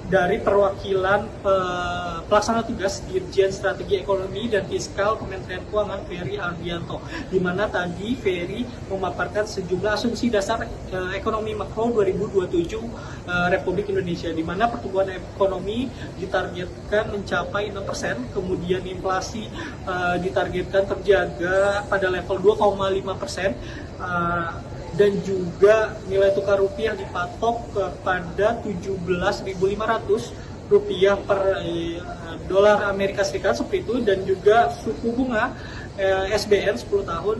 dari perwakilan pelaksana tugas Dirjen Strategi Ekonomi dan Fiskal Kementerian Keuangan Ferry Ardianto, di mana tadi Ferry memaparkan sejumlah asumsi dasar ekonomi makro 2027 Republik Indonesia, di mana pertumbuhan ekonomi ditargetkan mencapai 6%, kemudian inflasi ditargetkan terjaga pada level 2,5%, dan juga nilai tukar rupiah dipatok kepada 17.500 rupiah per dolar Amerika Serikat seperti itu, dan juga suku bunga SBN 10 tahun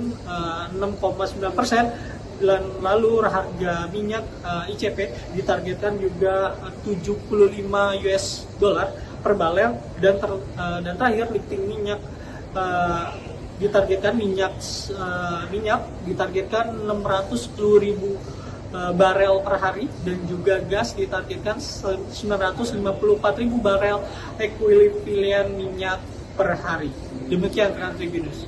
6,9%, dan lalu harga minyak ICP ditargetkan juga 75 US dollar per barel, dan terakhir lifting minyak ditargetkan minyak ditargetkan 610.000 barel per hari, dan juga gas ditargetkan 954.000 barel ekuivalen minyak per hari. Demikian Tribunnews.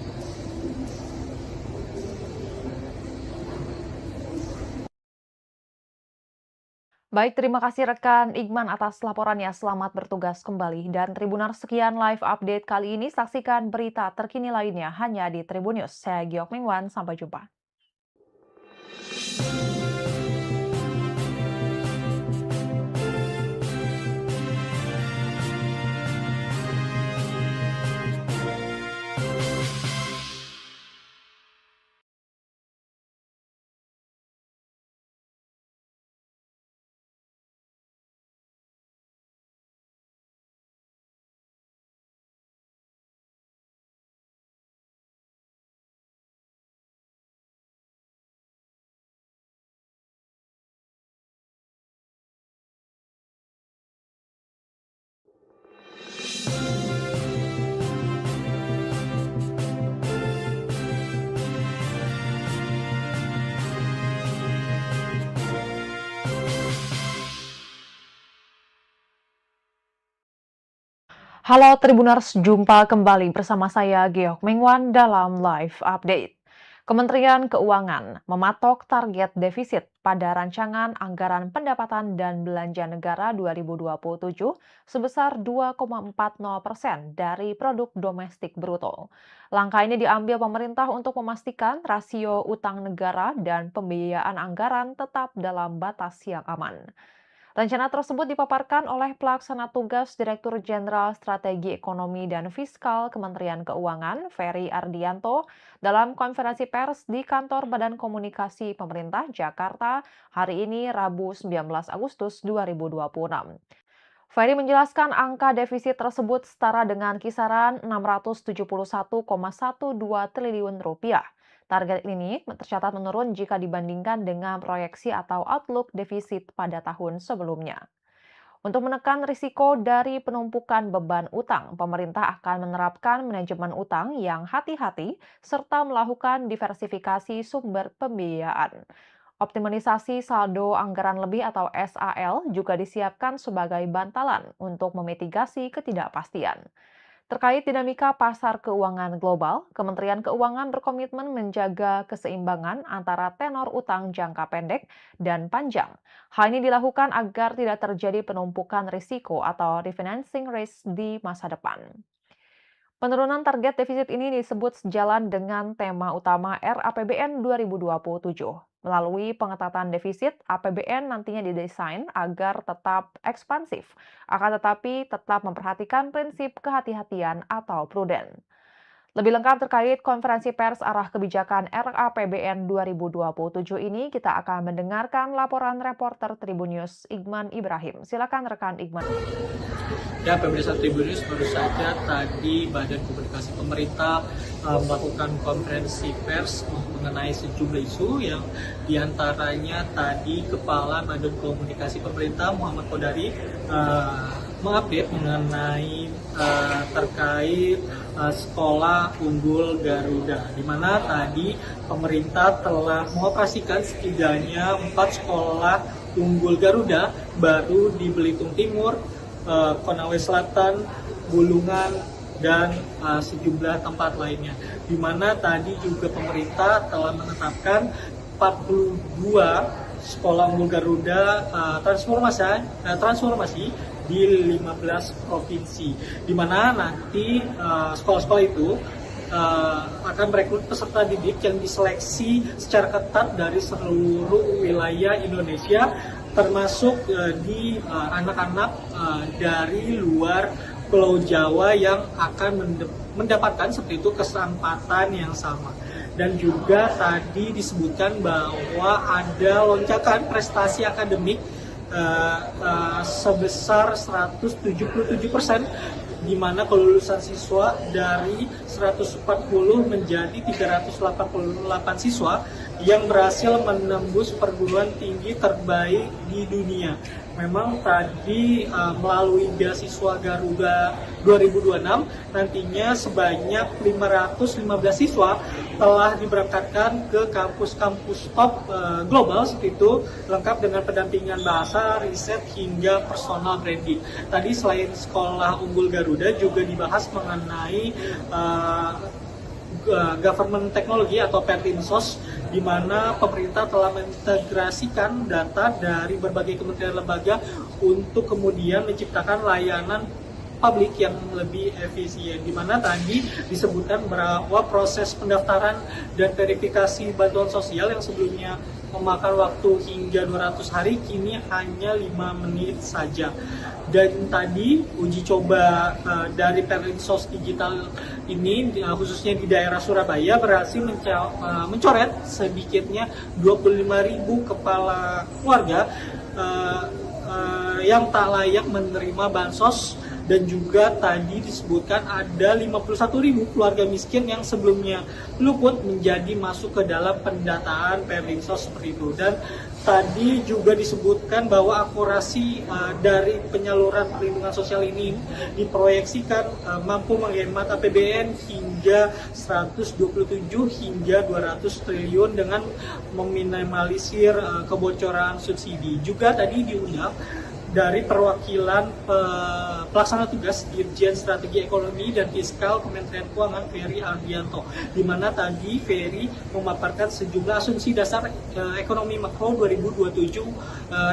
Baik, terima kasih rekan Igman atas laporannya. Selamat bertugas kembali. Dan Tribuners, sekian live update kali ini. Saksikan berita terkini lainnya hanya di Tribunnews. Saya Giok Mingwan, sampai jumpa. Halo Tribuners, jumpa kembali bersama saya Geok Mingwan dalam live update. Kementerian Keuangan mematok target defisit pada rancangan anggaran pendapatan dan belanja negara 2027 sebesar 2,40% dari produk domestik bruto. Langkah ini diambil pemerintah untuk memastikan rasio utang negara dan pembiayaan anggaran tetap dalam batas yang aman. Rencana tersebut dipaparkan oleh Pelaksana Tugas Direktur Jenderal Strategi Ekonomi dan Fiskal Kementerian Keuangan, Ferry Ardianto, dalam konferensi pers di Kantor Badan Komunikasi Pemerintah Jakarta hari ini Rabu 19 Agustus 2026. Ferry menjelaskan angka defisit tersebut setara dengan kisaran 671,12 triliun rupiah. Target ini tercatat menurun jika dibandingkan dengan proyeksi atau outlook defisit pada tahun sebelumnya. Untuk menekan risiko dari penumpukan beban utang, pemerintah akan menerapkan manajemen utang yang hati-hati serta melakukan diversifikasi sumber pembiayaan. Optimalisasi saldo anggaran lebih atau SAL juga disiapkan sebagai bantalan untuk memitigasi ketidakpastian. Terkait dinamika pasar keuangan global, Kementerian Keuangan berkomitmen menjaga keseimbangan antara tenor utang jangka pendek dan panjang. Hal ini dilakukan agar tidak terjadi penumpukan risiko atau refinancing risk di masa depan. Penurunan target defisit ini disebut sejalan dengan tema utama RAPBN 2027. Melalui pengetatan defisit, APBN nantinya didesain agar tetap ekspansif, akan tetapi tetap memperhatikan prinsip kehati-hatian atau prudent. Lebih lengkap terkait konferensi pers arah kebijakan RAPBN 2027 ini, kita akan mendengarkan laporan reporter Tribunnews Igman Ibrahim. Silakan rekan Igman. Ya, pemirsa Tribunnews, baru saja tadi Badan Komunikasi Pemerintah melakukan konferensi pers mengenai sejumlah isu yang diantaranya tadi Kepala Badan Komunikasi Pemerintah Muhammad Kodari mengupdate mengenai terkait sekolah unggul Garuda, di mana tadi pemerintah telah mengoperasikan setidaknya 4 sekolah unggul Garuda baru di Belitung Timur, Konawe Selatan, Bulungan, dan sejumlah tempat lainnya. Di mana tadi juga pemerintah telah menetapkan 42 sekolah unggul Garuda transformasi di 15 provinsi. Di mana nanti sekolah-sekolah itu akan merekrut peserta didik yang diseleksi secara ketat dari seluruh wilayah Indonesia, termasuk di anak-anak dari luar Pulau Jawa yang akan mendapatkan seperti itu kesempatan yang sama. Dan juga tadi disebutkan bahwa ada lonjakan prestasi akademik sebesar 177%, di mana kelulusan siswa dari 140 menjadi 388 siswa yang berhasil menembus perguruan tinggi terbaik di dunia. Memang tadi melalui beasiswa Garuda 2026 nantinya sebanyak 515 siswa telah diberangkatkan ke kampus-kampus top global seperti itu, lengkap dengan pendampingan bahasa, riset, hingga personal branding. Tadi selain sekolah unggul Garuda juga dibahas mengenai government technology atau Pertinsos, di mana pemerintah telah mengintegrasikan data dari berbagai kementerian lembaga untuk kemudian menciptakan layanan publik yang lebih efisien, di mana tadi disebutkan bahwa proses pendaftaran dan verifikasi bantuan sosial yang sebelumnya memakan waktu hingga 200 hari kini hanya 5 menit saja. Dan tadi uji coba dari Perlinsos digital ini khususnya di daerah Surabaya berhasil mencoret sedikitnya 25.000 kepala keluarga yang tak layak menerima bansos. Dan juga tadi disebutkan ada 51.000 keluarga miskin yang sebelumnya luput menjadi masuk ke dalam pendataan Perlinsos seperti itu. Dan tadi juga disebutkan bahwa akurasi dari penyaluran perlindungan sosial ini diproyeksikan mampu menghemat APBN hingga 127 hingga 200 triliun dengan meminimalisir kebocoran subsidi. Juga tadi diundang dari perwakilan pelaksana tugas Dirjen Strategi Ekonomi dan Fiskal Kementerian Keuangan Ferry Ardianto, di mana tadi Ferry memaparkan sejumlah asumsi dasar ekonomi makro 2027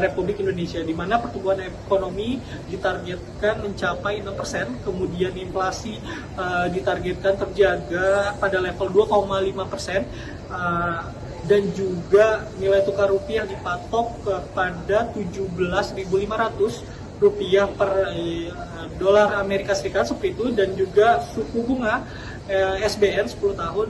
Republik Indonesia, di mana pertumbuhan ekonomi ditargetkan mencapai 6%, kemudian inflasi ditargetkan terjaga pada level 2,5%, dan juga nilai tukar rupiah dipatok kepada 17.500 rupiah per dolar Amerika Serikat seperti itu. Dan juga suku bunga SBN 10 tahun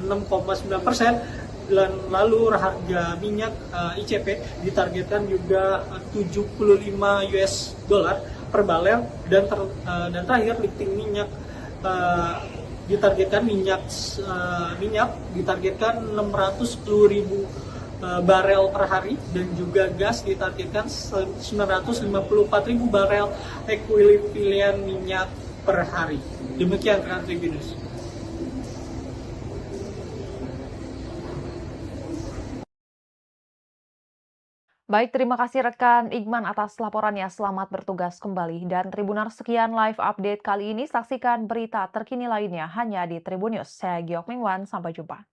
6,9%, dan lalu harga minyak ICP ditargetkan juga 75 US dollar per barel, dan terakhir lifting minyak ditargetkan ditargetkan 610.000 barel per hari, dan juga gas ditargetkan 954.000 barel ekuivalen minyak per hari. Demikian rekan Tribunnews. Baik, terima kasih rekan Igman atas laporannya. Selamat bertugas kembali. Dan Tribuners, sekian live update kali ini. Saksikan berita terkini lainnya hanya di Tribun News. Saya Giok Mingwan, sampai jumpa.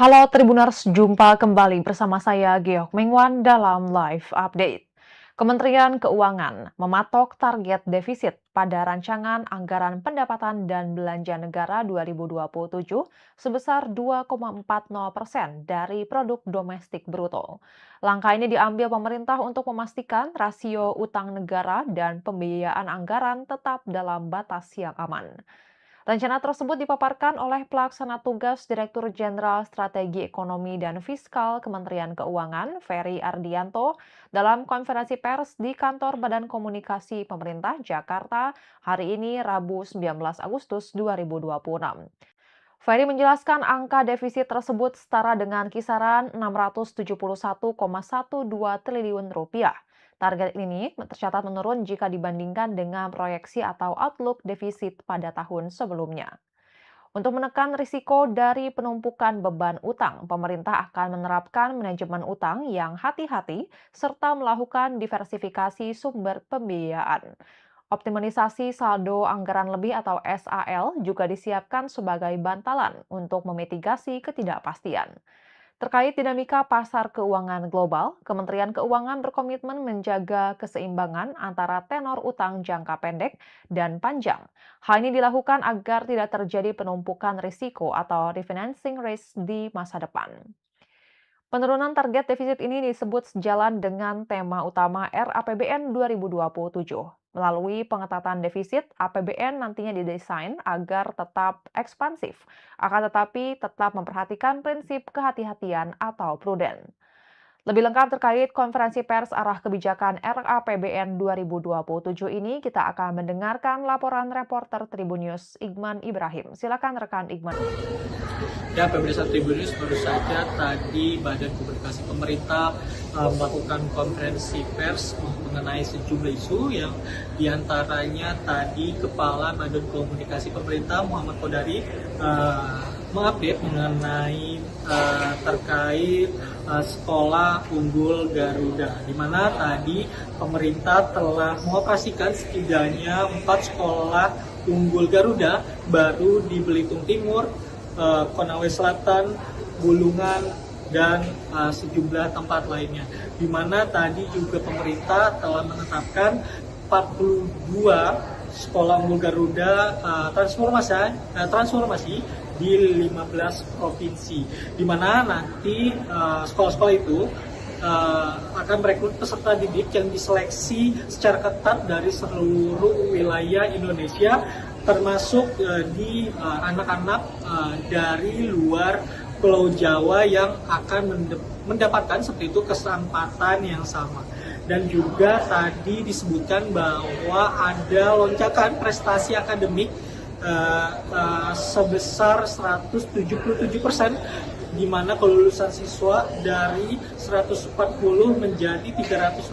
Halo Tribuners, jumpa kembali bersama saya Geok Mingwan dalam live update. Kementerian Keuangan mematok target defisit pada rancangan anggaran pendapatan dan belanja negara 2027 sebesar 2,40% dari produk domestik bruto. Langkah ini diambil pemerintah untuk memastikan rasio utang negara dan pembiayaan anggaran tetap dalam batas yang aman. Rencana tersebut dipaparkan oleh Pelaksana Tugas Direktur Jenderal Strategi Ekonomi dan Fiskal Kementerian Keuangan, Ferry Ardianto, dalam konferensi pers di Kantor Badan Komunikasi Pemerintah Jakarta hari ini Rabu 19 Agustus 2026. Ferry menjelaskan angka defisit tersebut setara dengan kisaran 671,12 triliun rupiah. Target ini tercatat menurun jika dibandingkan dengan proyeksi atau outlook defisit pada tahun sebelumnya. Untuk menekan risiko dari penumpukan beban utang, pemerintah akan menerapkan manajemen utang yang hati-hati serta melakukan diversifikasi sumber pembiayaan. Optimalisasi saldo anggaran lebih atau SAL juga disiapkan sebagai bantalan untuk memitigasi ketidakpastian. Terkait dinamika pasar keuangan global, Kementerian Keuangan berkomitmen menjaga keseimbangan antara tenor utang jangka pendek dan panjang. Hal ini dilakukan agar tidak terjadi penumpukan risiko atau refinancing risk di masa depan. Penurunan target defisit ini disebut sejalan dengan tema utama RAPBN 2027. Melalui pengetatan defisit, APBN nantinya didesain agar tetap ekspansif, akan tetapi tetap memperhatikan prinsip kehati-hatian atau prudent. Lebih lengkap terkait konferensi pers arah kebijakan RAPBN 2027 ini, kita akan mendengarkan laporan reporter Tribun News Igman Ibrahim. Silakan rekan Igman. Ya, pemirsa Tribunnews, baru saja tadi Badan Komunikasi Pemerintah melakukan konferensi pers mengenai sejumlah isu yang diantaranya tadi Kepala Badan Komunikasi Pemerintah Muhammad Kodari mengupdate mengenai terkait sekolah unggul Garuda, di mana tadi pemerintah telah mengoperasikan setidaknya 4 sekolah unggul Garuda baru di Belitung Timur, Konawe Selatan, Bulungan, dan sejumlah tempat lainnya. Di mana tadi juga pemerintah telah menetapkan 42 sekolah unggul Garuda transformasi di 15 provinsi. Di mana nanti sekolah-sekolah itu akan merekrut peserta didik yang diseleksi secara ketat dari seluruh wilayah Indonesia, termasuk di anak-anak dari luar Pulau Jawa yang akan mendapatkan seperti itu kesempatan yang sama. Dan juga tadi disebutkan bahwa ada lonjakan prestasi akademik sebesar 177%, di mana kelulusan siswa dari 140 menjadi 388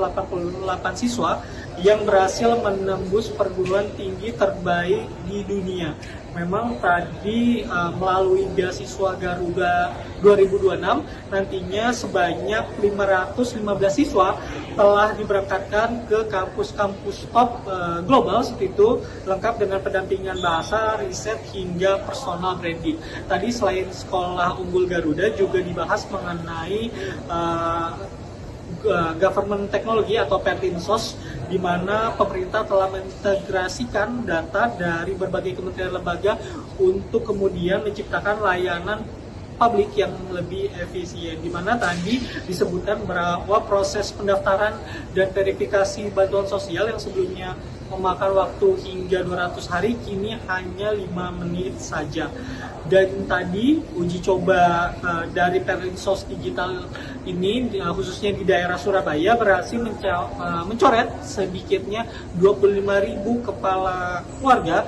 siswa yang berhasil menembus perguruan tinggi terbaik di dunia. Memang tadi melalui beasiswa Garuda 2026 nantinya sebanyak 515 siswa telah diberangkatkan ke kampus-kampus top global seperti itu, lengkap dengan pendampingan bahasa, riset, hingga personal branding. Tadi selain sekolah unggul Garuda juga dibahas mengenai government teknologi atau Perlinsos, di mana pemerintah telah mengintegrasikan data dari berbagai kementerian lembaga untuk kemudian menciptakan layanan publik yang lebih efisien, di mana tadi disebutkan bahwa proses pendaftaran dan verifikasi bantuan sosial yang sebelumnya memakan waktu hingga 200 hari kini hanya 5 menit saja. Dan tadi uji coba dari Perlinsos digital ini khususnya di daerah Surabaya berhasil mencoret sedikitnya 25.000 kepala keluarga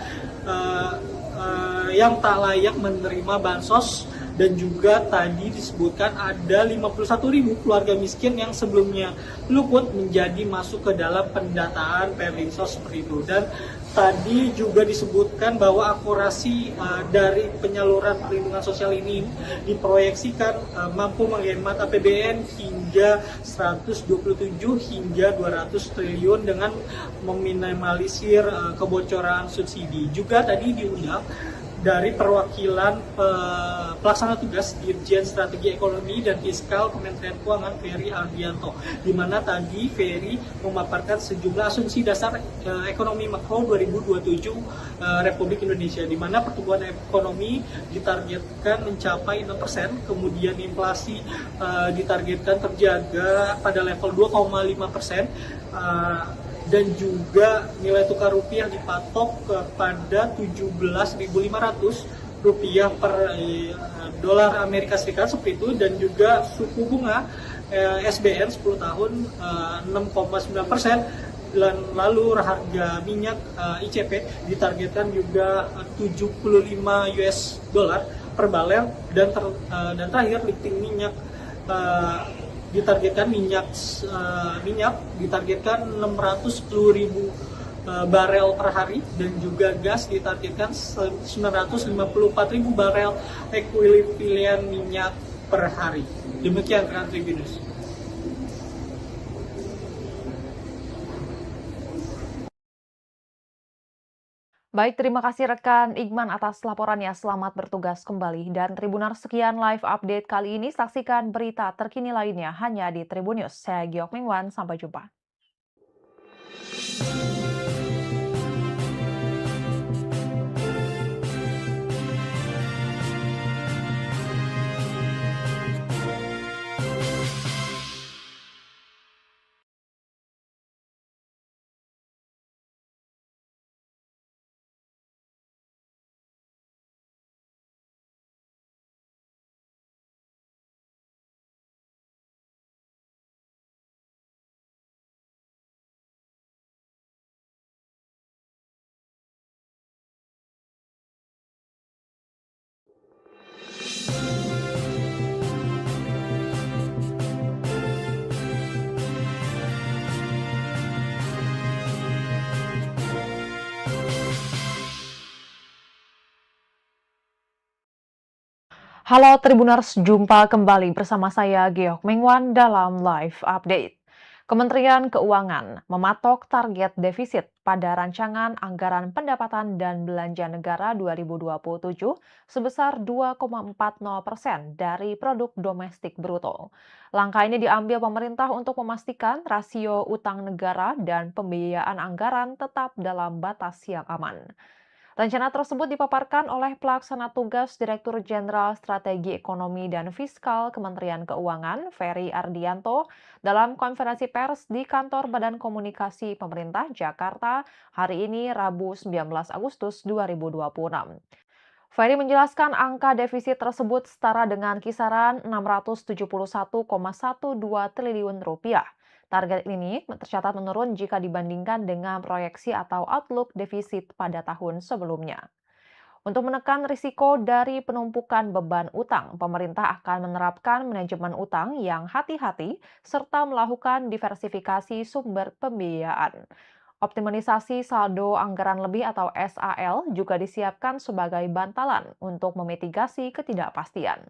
yang tak layak menerima bansos, dan juga tadi disebutkan ada 51.000 keluarga miskin yang sebelumnya luput menjadi masuk ke dalam pendataan Perlinsos seperti itu. Dan tadi juga disebutkan bahwa akurasi dari penyaluran perlindungan sosial ini diproyeksikan mampu menghemat APBN hingga 127 hingga 200 triliun dengan meminimalisir kebocoran subsidi. Juga tadi diundang dari perwakilan pelaksana tugas Dirjen Strategi Ekonomi dan Fiskal Kementerian Keuangan Ferry Ardianto, di mana tadi Ferry memaparkan sejumlah asumsi dasar ekonomi makro 2027 Republik Indonesia, di mana pertumbuhan ekonomi ditargetkan mencapai 6%, kemudian inflasi ditargetkan terjaga pada level 2,5%, dan juga nilai tukar rupiah dipatok kepada 17.500 rupiah per dolar Amerika Serikat seperti itu, dan juga suku bunga SBN 10 tahun 6,9%, dan lalu harga minyak ICP ditargetkan juga 75 US dollar per barel, dan terakhir lifting minyak ditargetkan minyak ditargetkan 610.000 barel per hari, dan juga gas ditargetkan 954.000 barel ekuivalen minyak per hari. Demikian rekan Tribunnews. Baik, terima kasih rekan Igman atas laporannya. Selamat bertugas kembali. Dan Tribunar, sekian live update kali ini. Saksikan berita terkini lainnya hanya di Tribunnews. Saya Giok Mingwan, sampai jumpa. Halo Tribuners, jumpa kembali bersama saya Geok Mingwan dalam live update. Kementerian Keuangan mematok target defisit pada rancangan anggaran pendapatan dan belanja negara 2027 sebesar 2,40% dari produk domestik bruto. Langkah ini diambil pemerintah untuk memastikan rasio utang negara dan pembiayaan anggaran tetap dalam batas yang aman. Rencana tersebut dipaparkan oleh Pelaksana Tugas Direktur Jenderal Strategi Ekonomi dan Fiskal Kementerian Keuangan, Ferry Ardianto, dalam konferensi pers di Kantor Badan Komunikasi Pemerintah Jakarta hari ini Rabu 19 Agustus 2026. Ferry menjelaskan angka defisit tersebut setara dengan kisaran 671,12 triliun rupiah. Target ini tercatat menurun jika dibandingkan dengan proyeksi atau outlook defisit pada tahun sebelumnya. Untuk menekan risiko dari penumpukan beban utang, pemerintah akan menerapkan manajemen utang yang hati-hati serta melakukan diversifikasi sumber pembiayaan. Optimalisasi saldo anggaran lebih atau SAL juga disiapkan sebagai bantalan untuk memitigasi ketidakpastian.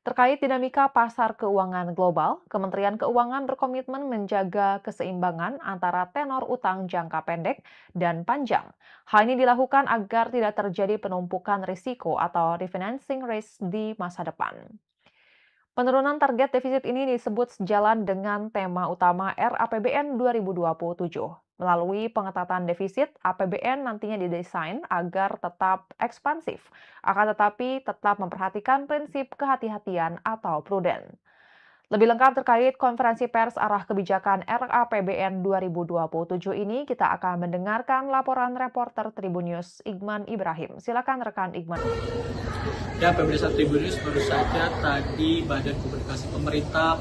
Terkait dinamika pasar keuangan global, Kementerian Keuangan berkomitmen menjaga keseimbangan antara tenor utang jangka pendek dan panjang. Hal ini dilakukan agar tidak terjadi penumpukan risiko atau refinancing risk di masa depan. Penurunan target defisit ini disebut sejalan dengan tema utama RAPBN 2027. Melalui pengetatan defisit, APBN nantinya didesain agar tetap ekspansif, akan tetapi tetap memperhatikan prinsip kehati-hatian atau prudent. Lebih lengkap terkait konferensi pers arah kebijakan RAPBN 2027 ini, kita akan mendengarkan laporan reporter Tribun News Igman Ibrahim. Silakan rekan Igman. Ya, pemirsa Tribunnews, baru saja tadi Badan Komunikasi Pemerintah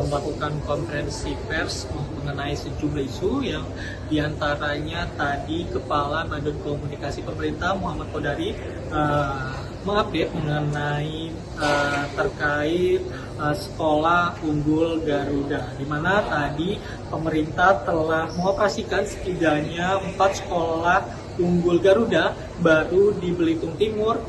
melakukan konferensi pers mengenai sejumlah isu yang diantaranya tadi Kepala Badan Komunikasi Pemerintah Muhammad Kodari mengupdate mengenai terkait sekolah unggul Garuda, di mana tadi pemerintah telah mengoperasikan setidaknya 4 sekolah unggul Garuda baru di Belitung Timur,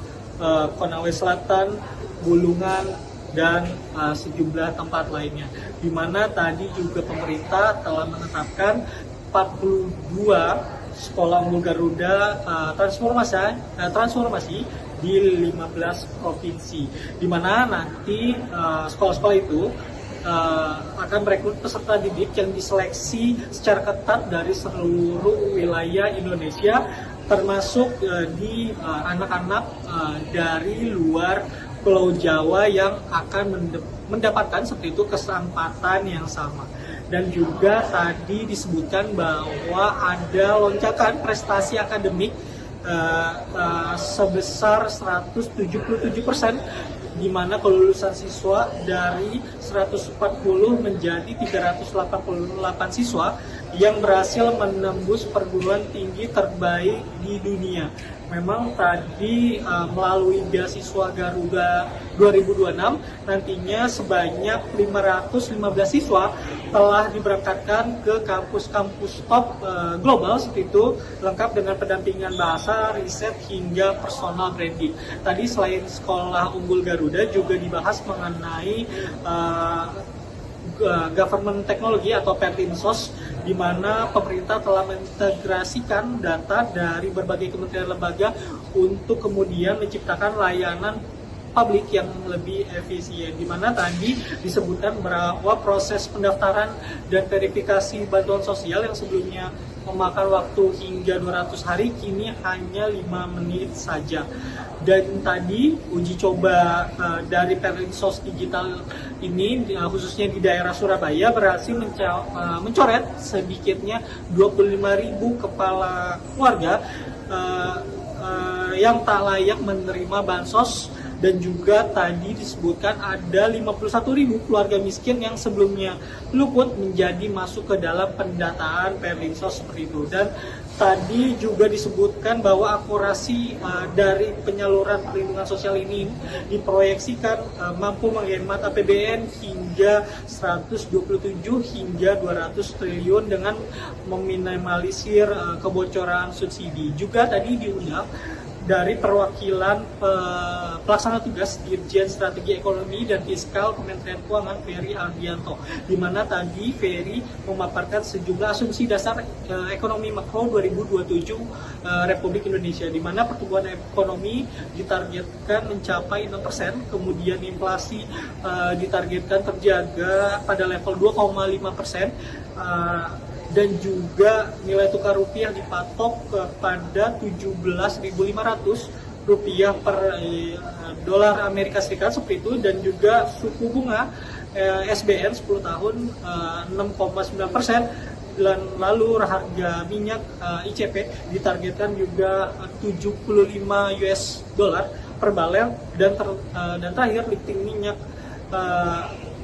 Konawe Selatan, Bulungan, dan sejumlah tempat lainnya. Di mana tadi juga pemerintah telah menetapkan 42 sekolah unggul Garuda transformasi di 15 provinsi. Di mana nanti sekolah-sekolah itu akan merekrut peserta didik yang diseleksi secara ketat dari seluruh wilayah Indonesia, termasuk di anak-anak dari luar Pulau Jawa yang akan mendapatkan seperti itu kesempatan yang sama. Dan juga tadi disebutkan bahwa ada lonjakan prestasi akademik sebesar 177%, di mana kelulusan siswa dari 140 menjadi 388 siswa yang berhasil menembus perguruan tinggi terbaik di dunia. Memang tadi melalui beasiswa Garuda 2026 nantinya sebanyak 515 siswa telah diberangkatkan ke kampus-kampus top global seperti itu, lengkap dengan pendampingan bahasa, riset, hingga personal branding. Tadi selain sekolah unggul Garuda juga dibahas mengenai government technology atau Pertinsos, di mana pemerintah telah mengintegrasikan data dari berbagai kementerian lembaga untuk kemudian menciptakan layanan publik yang lebih efisien, di mana tadi disebutkan bahwa proses pendaftaran dan verifikasi bantuan sosial yang sebelumnya memakan waktu hingga 200 hari kini hanya 5 menit saja. Dan tadi uji coba dari Perlinsos digital ini khususnya di daerah Surabaya berhasil mencoret sedikitnya 25.000 kepala keluarga yang tak layak menerima bansos. Dan juga tadi disebutkan ada 51.000 keluarga miskin yang sebelumnya luput menjadi masuk ke dalam pendataan Perlinsos seperti itu. Dan tadi juga disebutkan bahwa akurasi dari penyaluran perlindungan sosial ini diproyeksikan mampu menghemat APBN hingga 127 hingga 200 triliun dengan meminimalisir kebocoran subsidi. Juga tadi diundang dari perwakilan pelaksana tugas Dirjen Strategi Ekonomi dan Fiskal Kementerian Keuangan Ferry Ardianto, di mana tadi Ferry memaparkan sejumlah asumsi dasar ekonomi makro 2027 Republik Indonesia, di mana pertumbuhan ekonomi ditargetkan mencapai 6%, kemudian inflasi ditargetkan terjaga pada level 2,5%, dan juga nilai tukar rupiah dipatok kepada 17.500 rupiah per dolar Amerika Serikat seperti itu. Dan juga suku bunga SBN 10 tahun 6,9%, dan lalu harga minyak ICP ditargetkan juga 75 US dollar per barel, dan terakhir lifting minyak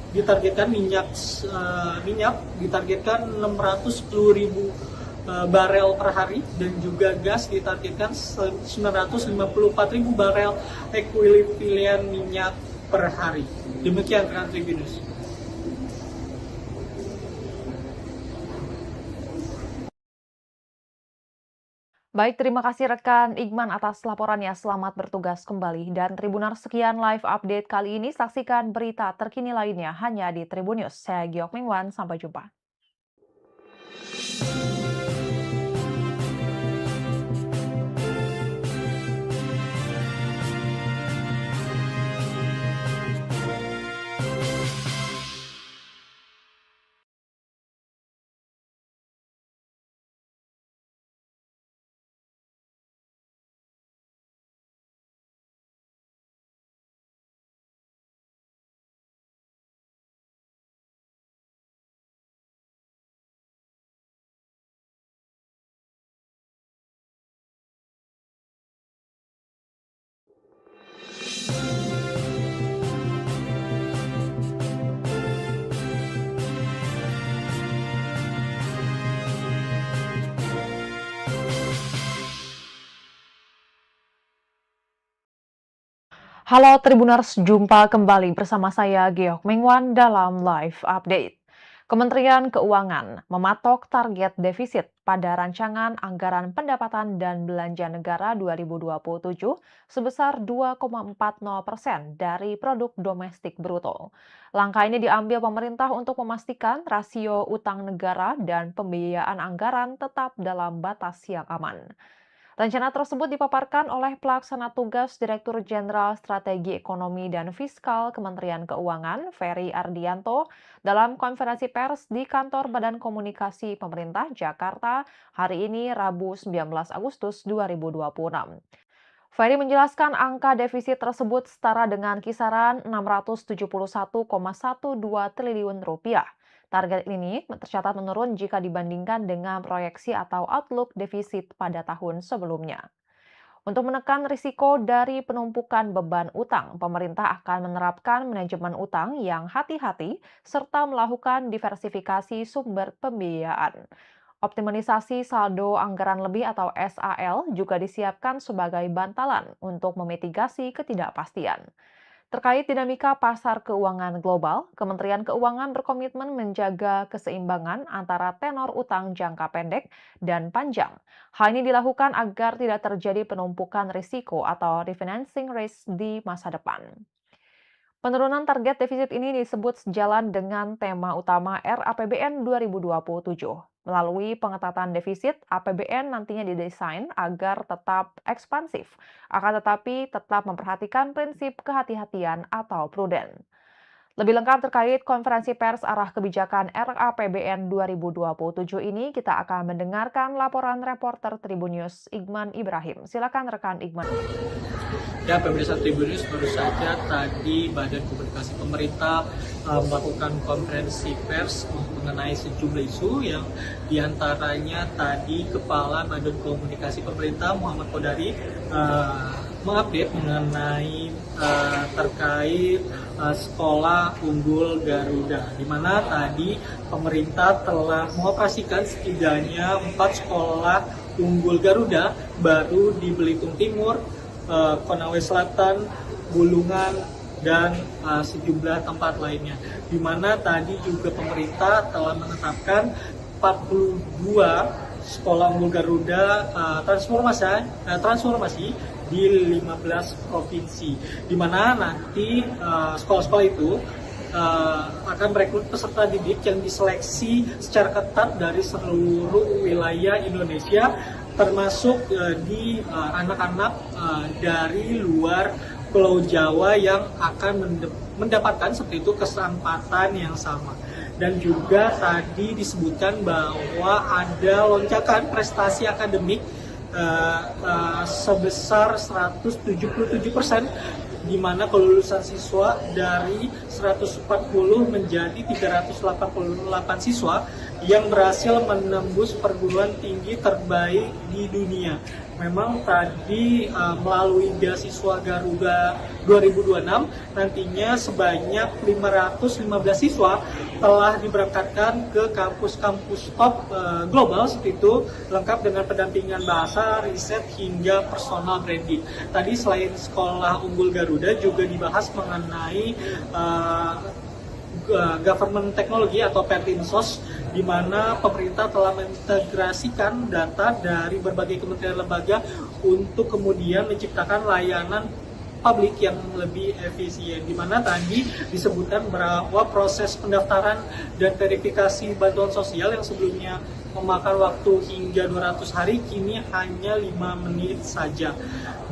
ditargetkan ditargetkan 610.000 barel per hari, dan juga gas ditargetkan 954.000 barel ekuivalen minyak per hari. Demikian rekan Tribunnews. Baik, terima kasih rekan Igman atas laporannya. Selamat bertugas kembali. Dan Tribunar, sekian live update kali ini. Saksikan berita terkini lainnya hanya di Tribun News. Saya Giok Mingwan, sampai jumpa. Halo Tribuners, jumpa kembali bersama saya Geok Mengwan dalam Live Update. Kementerian Keuangan mematok target defisit pada rancangan anggaran pendapatan dan belanja negara 2027 sebesar 2,40% dari produk domestik bruto. Langkah ini diambil pemerintah untuk memastikan rasio utang negara dan pembiayaan anggaran tetap dalam batas yang aman. Rencana tersebut dipaparkan oleh Pelaksana Tugas Direktur Jenderal Strategi Ekonomi dan Fiskal Kementerian Keuangan, Ferry Ardianto, dalam konferensi pers di Kantor Badan Komunikasi Pemerintah Jakarta hari ini Rabu 19 Agustus 2026. Ferry menjelaskan angka defisit tersebut setara dengan kisaran 671,12 triliun rupiah. Target ini tercatat menurun jika dibandingkan dengan proyeksi atau outlook defisit pada tahun sebelumnya. Untuk menekan risiko dari penumpukan beban utang, pemerintah akan menerapkan manajemen utang yang hati-hati serta melakukan diversifikasi sumber pembiayaan. Optimalisasi saldo anggaran lebih atau SAL juga disiapkan sebagai bantalan untuk memitigasi ketidakpastian. Terkait dinamika pasar keuangan global, Kementerian Keuangan berkomitmen menjaga keseimbangan antara tenor utang jangka pendek dan panjang. Hal ini dilakukan agar tidak terjadi penumpukan risiko atau refinancing risk di masa depan. Penurunan target defisit ini disebut sejalan dengan tema utama RAPBN 2027. Melalui pengetatan defisit, APBN nantinya didesain agar tetap ekspansif, akan tetapi tetap memperhatikan prinsip kehati-hatian atau prudent. Lebih lengkap terkait konferensi pers arah kebijakan RAPBN 2027 ini, kita akan mendengarkan laporan reporter Tribunnews Igman Ibrahim. Silakan rekan Igman. Ya, pemirsa Tribunnews, baru saja tadi Badan Komunikasi Pemerintah melakukan konferensi pers mengenai sejumlah isu yang diantaranya tadi Kepala Badan Komunikasi Pemerintah Muhammad Kodari mengupdate mengenai terkait sekolah unggul Garuda, di mana tadi pemerintah telah mengoperasikan setidaknya 4 sekolah unggul Garuda baru di Belitung Timur, Konawe Selatan, Bulungan, dan sejumlah tempat lainnya. Di mana tadi juga pemerintah telah menetapkan 42 sekolah unggul Garuda transformasi di 15 provinsi. Di mana nanti sekolah-sekolah itu akan merekrut peserta didik yang diseleksi secara ketat dari seluruh wilayah Indonesia, termasuk di anak-anak dari luar Pulau Jawa yang akan mendapatkan seperti itu kesempatan yang sama. Dan juga tadi disebutkan bahwa ada lonjakan prestasi akademik sebesar 177%, di mana kelulusan siswa dari 140 menjadi 388 siswa yang berhasil menembus perguruan tinggi terbaik di dunia. Memang tadi melalui beasiswa Garuda 2026 nantinya sebanyak 515 siswa telah diberangkatkan ke kampus-kampus top global seperti itu, lengkap dengan pendampingan bahasa, riset, hingga personal branding. Tadi selain sekolah unggul Garuda juga dibahas mengenai government technology atau Pertinsos, di mana pemerintah telah mengintegrasikan data dari berbagai kementerian lembaga untuk kemudian menciptakan layanan publik yang lebih efisien, di mana tadi disebutkan bahwa proses pendaftaran dan verifikasi bantuan sosial yang sebelumnya memakan waktu hingga 200 hari kini hanya 5 menit saja.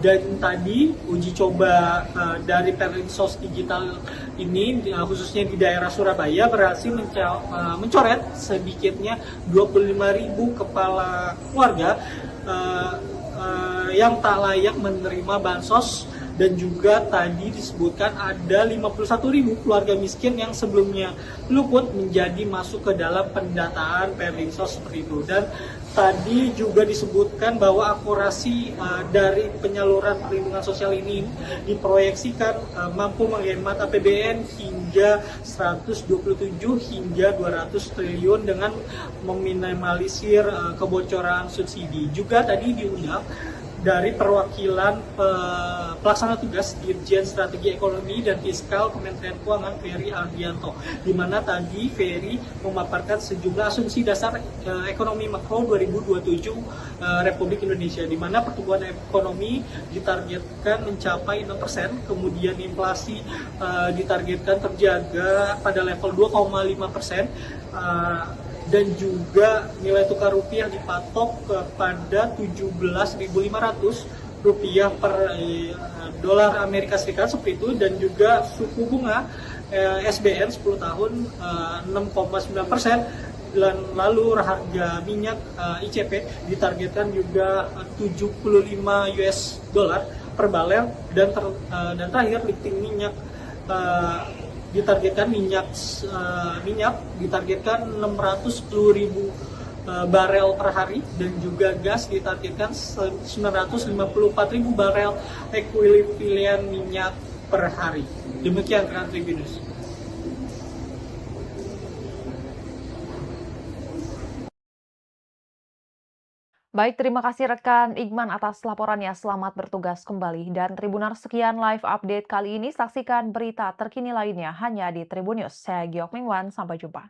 Dan tadi uji coba dari Perlinsos digital ini khususnya di daerah Surabaya berhasil mencoret sedikitnya 25.000 kepala keluarga yang tak layak menerima bansos. Dan juga tadi disebutkan ada 51.000 keluarga miskin yang sebelumnya luput menjadi masuk ke dalam pendataan Perlinsos seperti itu. Dan tadi juga disebutkan bahwa akurasi dari penyaluran perlindungan sosial ini diproyeksikan mampu menghemat APBN hingga 127 hingga 200 triliun dengan meminimalisir kebocoran subsidi. Juga tadi diundang dari perwakilan pelaksana tugas Dirjen Strategi Ekonomi dan Fiskal Kementerian Keuangan Ferry Ardianto, di mana tadi Ferry memaparkan sejumlah asumsi dasar ekonomi makro 2027 Republik Indonesia, di mana pertumbuhan ekonomi ditargetkan mencapai 6%, kemudian inflasi ditargetkan terjaga pada level 2,5%, dan juga nilai tukar rupiah dipatok kepada 17.500 rupiah per dolar Amerika Serikat seperti itu, dan juga suku bunga SBN 10 tahun 6,9%, dan lalu harga minyak ICP ditargetkan juga 75 US dollar per barel, dan terakhir lifting minyak ditargetkan minyak ditargetkan 610.000 barel per hari, dan juga gas ditargetkan 954.000 barel ekuivalen minyak per hari. Demikian Trans Tribunnews. Baik, terima kasih rekan Igman atas laporannya. Selamat bertugas kembali. Dan Tribunars, sekian live update kali ini. Saksikan berita terkini lainnya hanya di Tribun News. Saya Giok Mingwan, sampai jumpa.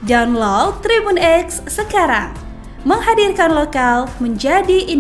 Download Tribun X sekarang, menghadirkan lokal menjadi Indonesia.